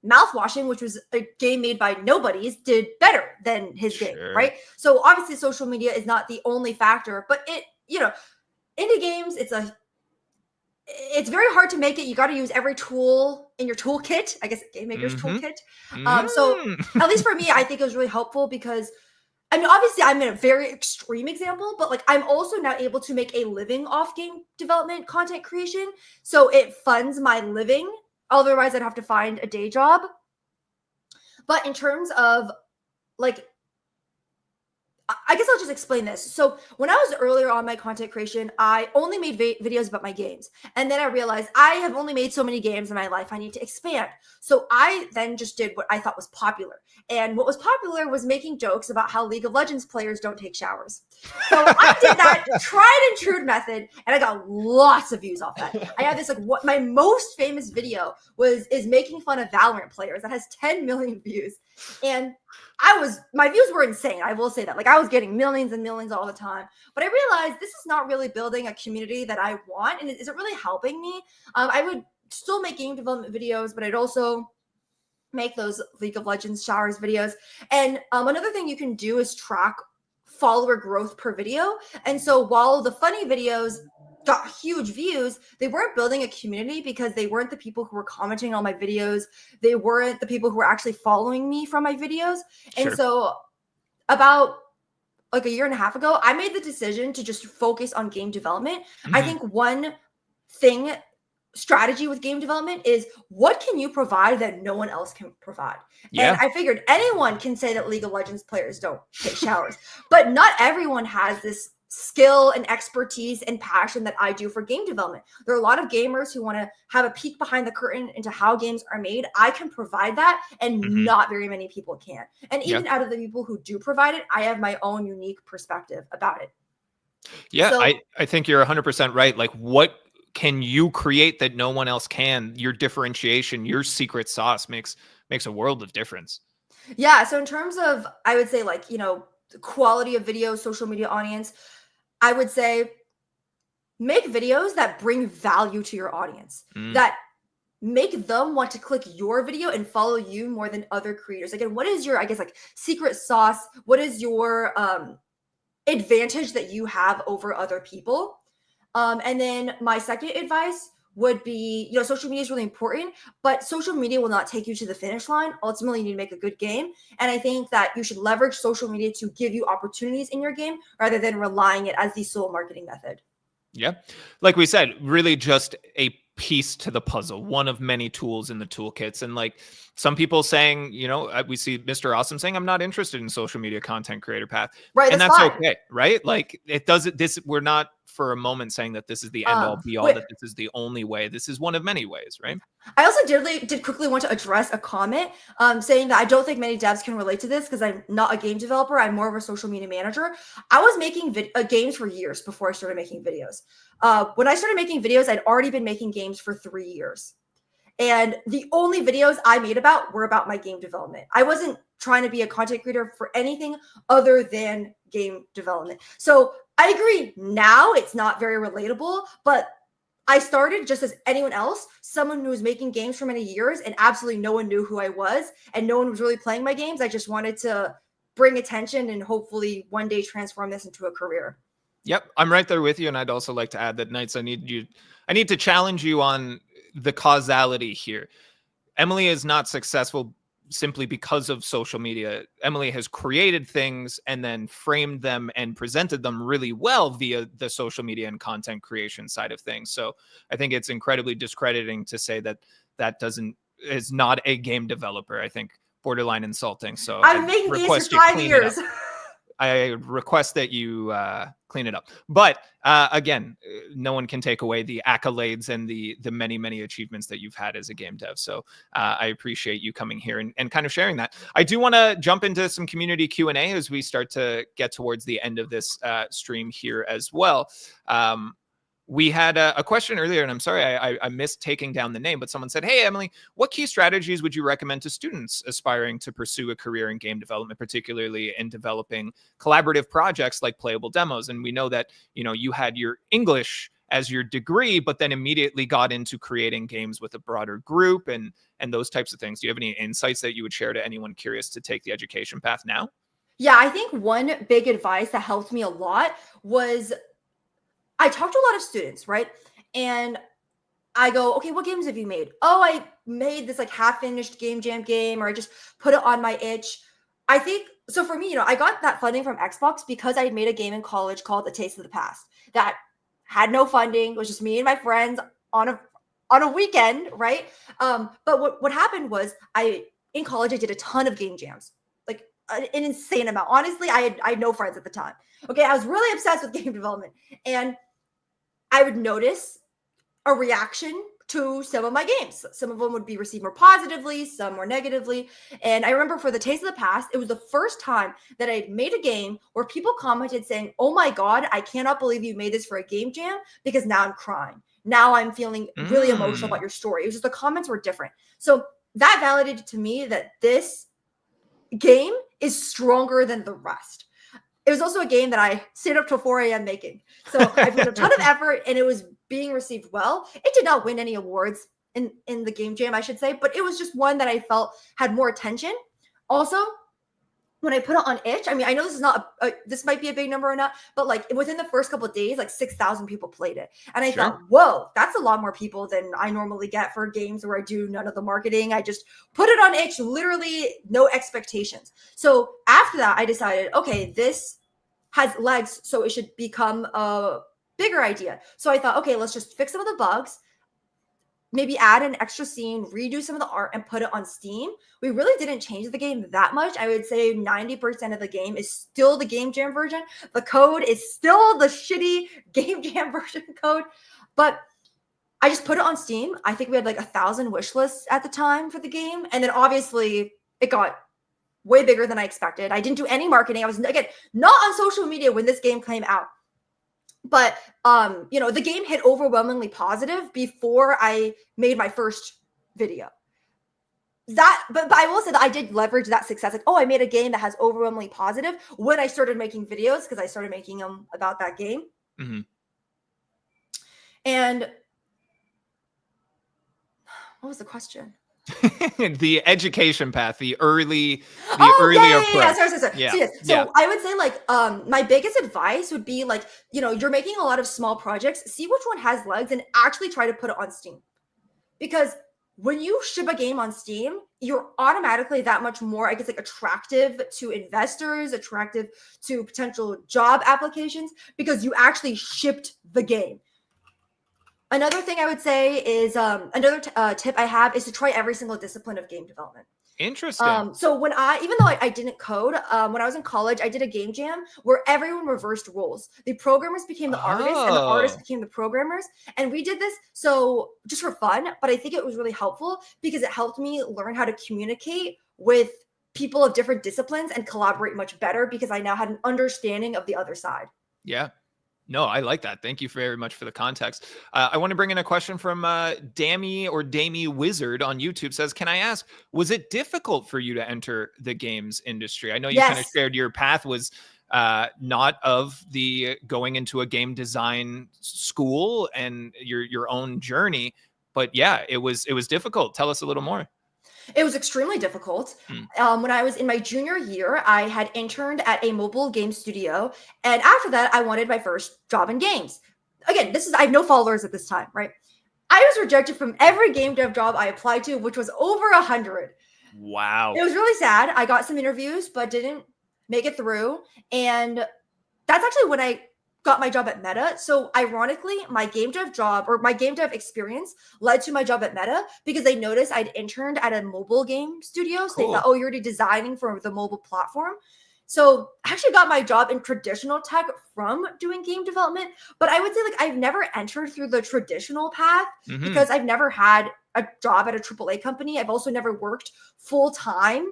Mouthwashing, which was a game made by nobodies, did better than his game, right? So obviously social media is not the only factor, but indie games, it's very hard to make it. You got to use every tool in your toolkit. I guess game maker's toolkit. So at least for me, I think it was really helpful because I mean, obviously I'm in a very extreme example, but like I'm also now able to make a living off game development content creation. So it funds my living. Otherwise, I'd have to find a day job. But in terms of like, I guess I'll just explain this. So when I was earlier on my content creation, I only made videos about my games. And then I realized I have only made so many games in my life. I need to expand. So I then just did what I thought was popular. And what was popular was making jokes about how League of Legends players don't take showers. So I did that tried and true method, and I got lots of views off that. I had this, like, what my most famous video is making fun of Valorant players. That has 10 million views. And my views were insane. I will say that. Like, I was getting millions and millions all the time. But I realized this is not really building a community that I want. And is it really helping me? I would still make game development videos, but I'd also make those League of Legends showers videos. And another thing you can do is track follower growth per video. And so while the funny videos got huge views, they weren't building a community because they weren't the people who were commenting on my videos. They weren't the people who were actually following me from my videos. And so about like a year and a half ago, I made the decision to just focus on game development. I think one strategy with game development is what can you provide that no one else can provide? And I figured anyone can say that League of Legends players don't take showers, but not everyone has this skill and expertise and passion that I do for game development. There are a lot of gamers who want to have a peek behind the curtain into how games are made. I can provide that, and Mhm. not very many people can. And Yeah. even out of the people who do provide it, I have my own unique perspective about it. Yeah, So I think you're 100% right. Like, what can you create that no one else can? Your differentiation, your secret sauce makes a world of difference. yeah, so in terms of, I would say, like, the quality of video, social media audience, I would say make videos that bring value to your audience, Mm, that make them want to click your video and follow you more than other creators. Again, what is your, I guess, like, secret sauce? What is your advantage that you have over other people? And then my second advice would be, social media is really important, but social media will not take you to the finish line. Ultimately, you need to make a good game. And I think that you should leverage social media to give you opportunities in your game rather than relying it as the sole marketing method. yeah. Like we said, really just a piece to the puzzle, one of many tools in the toolkits. And like some people saying, we see Mr. Awesome saying, I'm not interested in social media content creator path. Right. And That's that's fine. okay, right? Like it doesn't, we're not for a moment saying that this is the end all be all, Wait, that this is the only way. This is one of many ways, right? I also did quickly want to address a comment saying that I don't think many devs can relate to this because I'm not a game developer. I'm more of a social media manager. I was making games for years before I started making videos. When I started making videos, I'd already been making games for 3 years. And the only videos I made were about my game development. I wasn't trying to be a content creator for anything other than game development. So I agree, now it's not very relatable, but I started just as anyone else, someone who was making games for many years, and absolutely no one knew who I was, and no one was really playing my games. I just wanted to bring attention and hopefully one day transform this into a career. Yep, I'm right there with you. And I'd also like to add that, Knights, I need to challenge you on the causality here. Emily is not successful simply because of social media. Emily has created things and then framed them and presented them really well via the social media and content creation side of things. So I think it's incredibly discrediting to say that is not a game developer. I think borderline insulting. So I I've been making games for request you 5 clean it up. years. I request that you clean it up. But again, no one can take away the accolades and the many achievements that you've had as a game dev. So I appreciate you coming here and kind of sharing that. I do want to jump into some community Q&A as we start to get towards the end of this stream here as well. We had a question earlier, and I'm sorry I missed taking down the name, but someone said, hey, Emily, what key strategies would you recommend to students aspiring to pursue a career in game development, particularly in developing collaborative projects like playable demos? And we know that, you had your English as your degree, but then immediately got into creating games with a broader group and those types of things. Do you have any insights that you would share to anyone curious to take the education path now? Yeah, I think one big advice that helped me a lot was I talked to a lot of students, right? And I go, okay, what games have you made? Oh, I made this like half finished game jam game, or I just put it on my itch. I think so. For me, I got that funding from Xbox because I had made a game in college called A Taste of the Past that had no funding. It was just me and my friends on a weekend, right? But what happened was in college I did a ton of game jams, like an insane amount. Honestly, I had no friends at the time. Okay, I was really obsessed with game development, and I would notice a reaction to some of my games. Some of them would be received more positively, some more negatively. And I remember for the Taste of the Past, it was the first time that I made a game where people commented saying, oh my God, I cannot believe you made this for a game jam because now I'm crying. Now I'm feeling really emotional about your story. It was just the comments were different. So that validated to me that this game is stronger than the rest. It was also a game that I stayed up till 4 a.m. making. So I put a ton of effort and it was being received well. It did not win any awards in the game jam, I should say, but it was just one that I felt had more attention. Also, when I put it on itch, I mean, I know this is not this might be a big number or not, but like within the first couple of days, like 6,000 people played it. And I thought, whoa, that's a lot more people than I normally get for games where I do none of the marketing. I just put it on itch, literally no expectations. So after that, I decided, okay, this has legs, so it should become a bigger idea. So I thought, okay, let's just fix some of the bugs. maybe add an extra scene, redo some of the art, and put it on Steam. We really didn't change the game that much. I would say 90% of the game is still the Game Jam version. The code is still the shitty Game Jam version code, but I just put it on Steam. I think we had like 1,000 wish lists at the time for the game. And then obviously it got way bigger than I expected. I didn't do any marketing. I was, again, not on social media when this game came out. But the game hit overwhelmingly positive before I made my first video. But I will say that I did leverage that success. Like, oh, I made a game that has overwhelmingly positive when I started making videos, because I started making them about that game. Mm-hmm. And what was the question? The education path, the early approach. Yeah. So I would say, like, my biggest advice would be, like, you're making a lot of small projects. See which one has legs and actually try to put it on Steam. Because when you ship a game on Steam, you're automatically that much more, I guess, like, attractive to investors, attractive to potential job applications, because you actually shipped the game. Another thing I would say is another tip I have is to try every single discipline of game development. Interesting. So even though I didn't code, when I was in college, I did a game jam where everyone reversed roles. The programmers became the artists and the artists became the programmers. And we did this so just for fun, but I think it was really helpful because it helped me learn how to communicate with people of different disciplines and collaborate much better, because I now had an understanding of the other side. Yeah. No, I like that. Thank you very much for the context. I want to bring in a question from Damie Wizard on YouTube. Says, can I ask, was it difficult for you to enter the games industry? I know you kind of shared your path was not of the going into a game design school and your own journey, but yeah, it was difficult. Tell us a little more. It was extremely difficult. When I was in my junior year, I had interned at a mobile game studio. And after that, I wanted my first job in games. Again, I have no followers at this time, right? I was rejected from every game dev job I applied to, which was over 100. Wow. It was really sad. I got some interviews, but didn't make it through. And that's actually when I got my job at Meta. So ironically, my game dev experience led to my job at Meta, because they noticed I'd interned at a mobile game studio. So they thought, oh, you're already designing for the mobile platform. So I actually got my job in traditional tech from doing game development. But I would say, like, I've never entered through the traditional path because I've never had a job at a AAA company. I've also never worked full time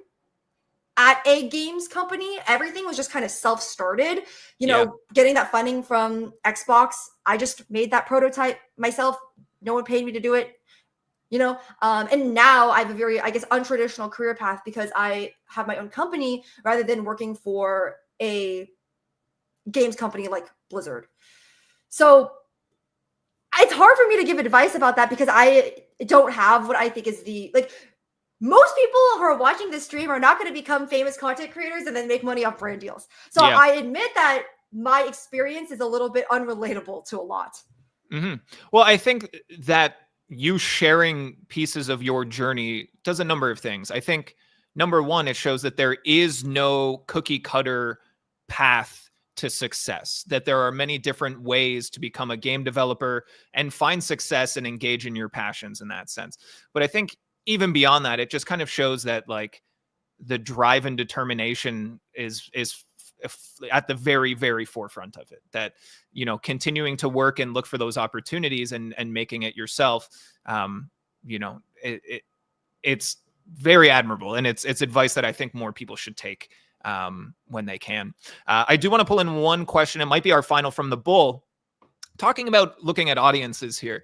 at a games company. Everything was just kind of self-started, getting that funding from Xbox. I just made that prototype myself. No one paid me to do it, and now I have a very, I guess, untraditional career path because I have my own company rather than working for a games company like Blizzard. So it's hard for me to give advice about that because I don't have what I think is most people who are watching this stream are not going to become famous content creators and then make money off brand deals. So I admit that my experience is a little bit unrelatable to a lot. Well, I think that you sharing pieces of your journey does a number of things. I think, number one, it shows that there is no cookie cutter path to success, that there are many different ways to become a game developer and find success and engage in your passions in that sense. But I think even beyond that, it just kind of shows that, like, the drive and determination is at the very, very forefront of it, that, continuing to work and look for those opportunities and making it yourself, it's very admirable. And it's advice that I think more people should take when they can. I do want to pull in one question. It might be our final from the Bull. Talking about looking at audiences here,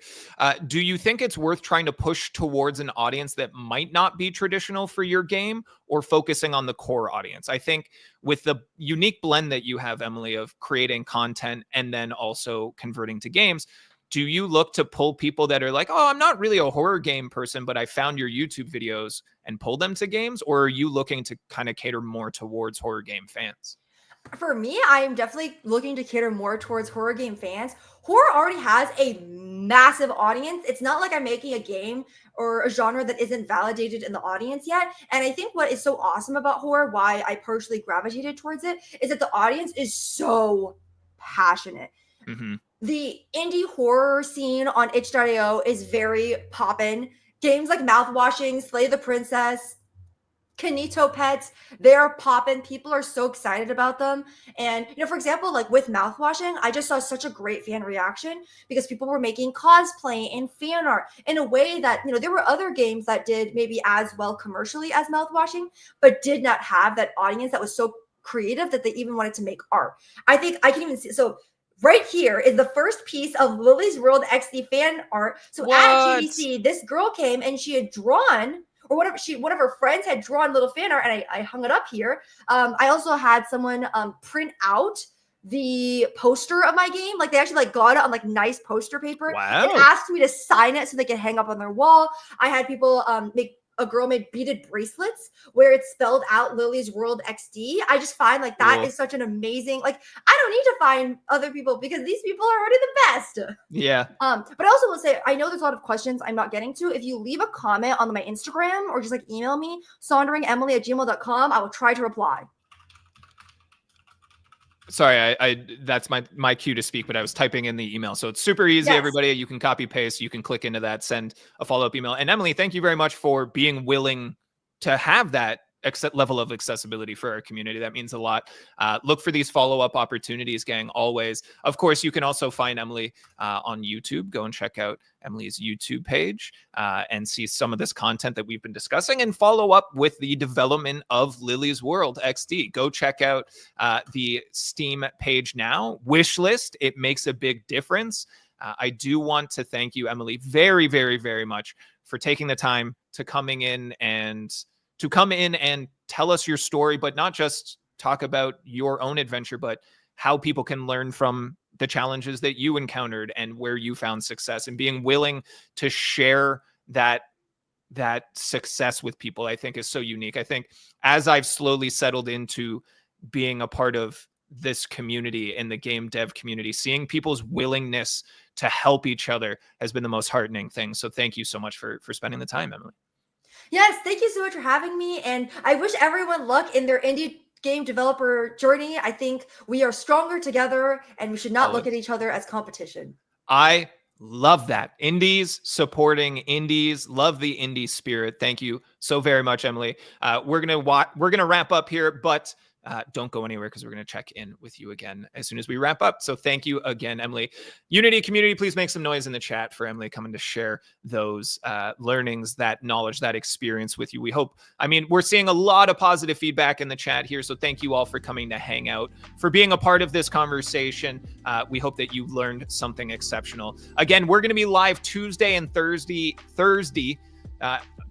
do you think it's worth trying to push towards an audience that might not be traditional for your game, or focusing on the core audience? I think with the unique blend that you have, Emily, of creating content and then also converting to games, do you look to pull people that are like, oh, I'm not really a horror game person, but I found your YouTube videos and pull them to games? Or are you looking to kind of cater more towards horror game fans? For me, I am definitely looking to cater more towards horror game fans. Horror already has a massive audience. It's not like I'm making a game or a genre that isn't validated in the audience yet. And I think what is so awesome about horror, why I personally gravitated towards it, is that the audience is so passionate. The indie horror scene on itch.io is very poppin'. Games like Mouthwashing, Slay the Princess, Kanito Pets, they're popping. People are so excited about them. And, for example, like with Mouthwashing, I just saw such a great fan reaction because people were making cosplay and fan art in a way that, there were other games that did maybe as well commercially as Mouthwashing, but did not have that audience that was so creative that they even wanted to make art. I think I can even see. So, right here is the first piece of Lily's World XD fan art. So at What? GDC, this girl came and she had drawn, or one of her friends had drawn little fan art, and I hung it up here. I also had someone print out the poster of my game. Like they actually got it on nice poster paper and Wow. asked me to sign it so they could hang up on their wall. I had people a girl made beaded bracelets where it's spelled out Lily's World XD. I just find that Cool. is such an amazing, I don't need to find other people because these people are already the best. Yeah. But I also will say, I know there's a lot of questions I'm not getting to. If you leave a comment on my Instagram or just email me, saunderingemily@gmail.com, I will try to reply. Sorry, I that's my cue to speak, but I was typing in the email. So it's super easy, Yes. everybody. You can copy paste, you can click into that, send a follow-up email. And Emily, thank you very much for being willing to have that level of accessibility for our community. That means a lot. Look for these follow-up opportunities, gang, always. Of course, you can also find Emily on YouTube. Go and check out Emily's YouTube page and see some of this content that we've been discussing and follow up with the development of Lily's World XD. Go check out the Steam page now. Wishlist. It makes a big difference. I do want to thank you, Emily, very, very, very much for taking the time to come in and tell us your story, but not just talk about your own adventure, but how people can learn from the challenges that you encountered and where you found success, and being willing to share that success with people, I think is so unique. I think as I've slowly settled into being a part of this community in the game dev community, seeing people's willingness to help each other has been the most heartening thing. So thank you so much for spending the time, Emily. Yes, thank you so much for having me. And I wish everyone luck in their indie game developer journey. I think we are stronger together and we should not look at each other as competition. I love that. Indies supporting indies. Love the indie spirit. Thank you so very much, Emily. We're gonna wrap up here, but don't go anywhere because we're going to check in with you again as soon as we wrap up. So thank you again, Emily. Unity community, please make some noise in the chat for Emily coming to share those learnings, that knowledge, that experience with you. We're seeing a lot of positive feedback in the chat here. So thank you all for coming to hang out, for being a part of this conversation. We hope that you learned something exceptional. Again, we're going to be live Tuesday and Thursday,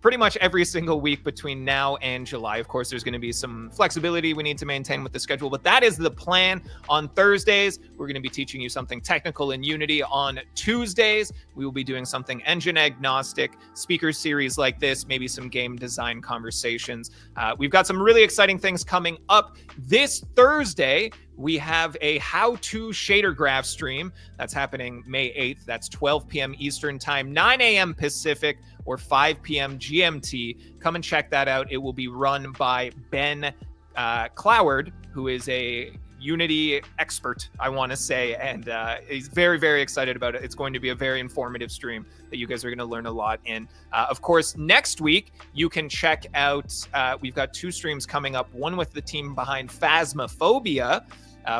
pretty much every single week between now and July. Of course, there's going to be some flexibility we need to maintain with the schedule, but that is the plan. On Thursdays, we're going to be teaching you something technical in Unity. On Tuesdays, we will be doing something engine agnostic, speaker series like this, maybe some game design conversations. We've got some really exciting things coming up. This Thursday, we have a how-to shader graph stream that's happening May 8th. That's 12 p.m. Eastern Time, 9 a.m. Pacific, or 5 p.m. GMT. Come and check that out. It will be run by Ben Cloward, who is a Unity expert, I want to say, and he's very, very excited about it. It's going to be a very informative stream that you guys are going to learn a lot in. Of course, next week, you can check out, we've got 2 streams coming up, one with the team behind Phasmophobia,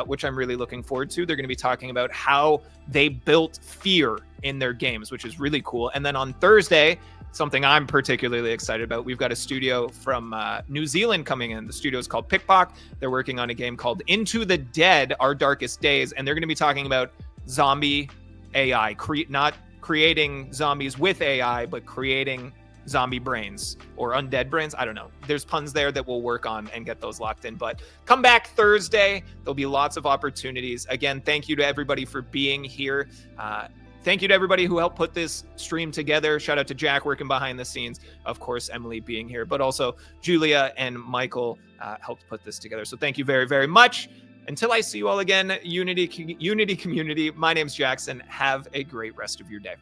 which I'm really looking forward to. They're going to be talking about how they built fear in their games, which is really cool. And then on Thursday, something I'm particularly excited about, we've got a studio from New Zealand coming in. The studio is called Pickpock. They're working on a game called Into the Dead, Our Darkest Days, and they're going to be talking about zombie AI, not creating zombies with AI, but creating zombie brains or undead brains. I don't know. There's puns there that we'll work on and get those locked in. But come back Thursday. There'll be lots of opportunities. Again, thank you to everybody for being here. Thank you to everybody who helped put this stream together. Shout out to Jack working behind the scenes. Of course, Emily being here, but also Julia and Michael helped put this together. So thank you very, very much. Until I see you all again, Unity community, my name's Jackson. Have a great rest of your day.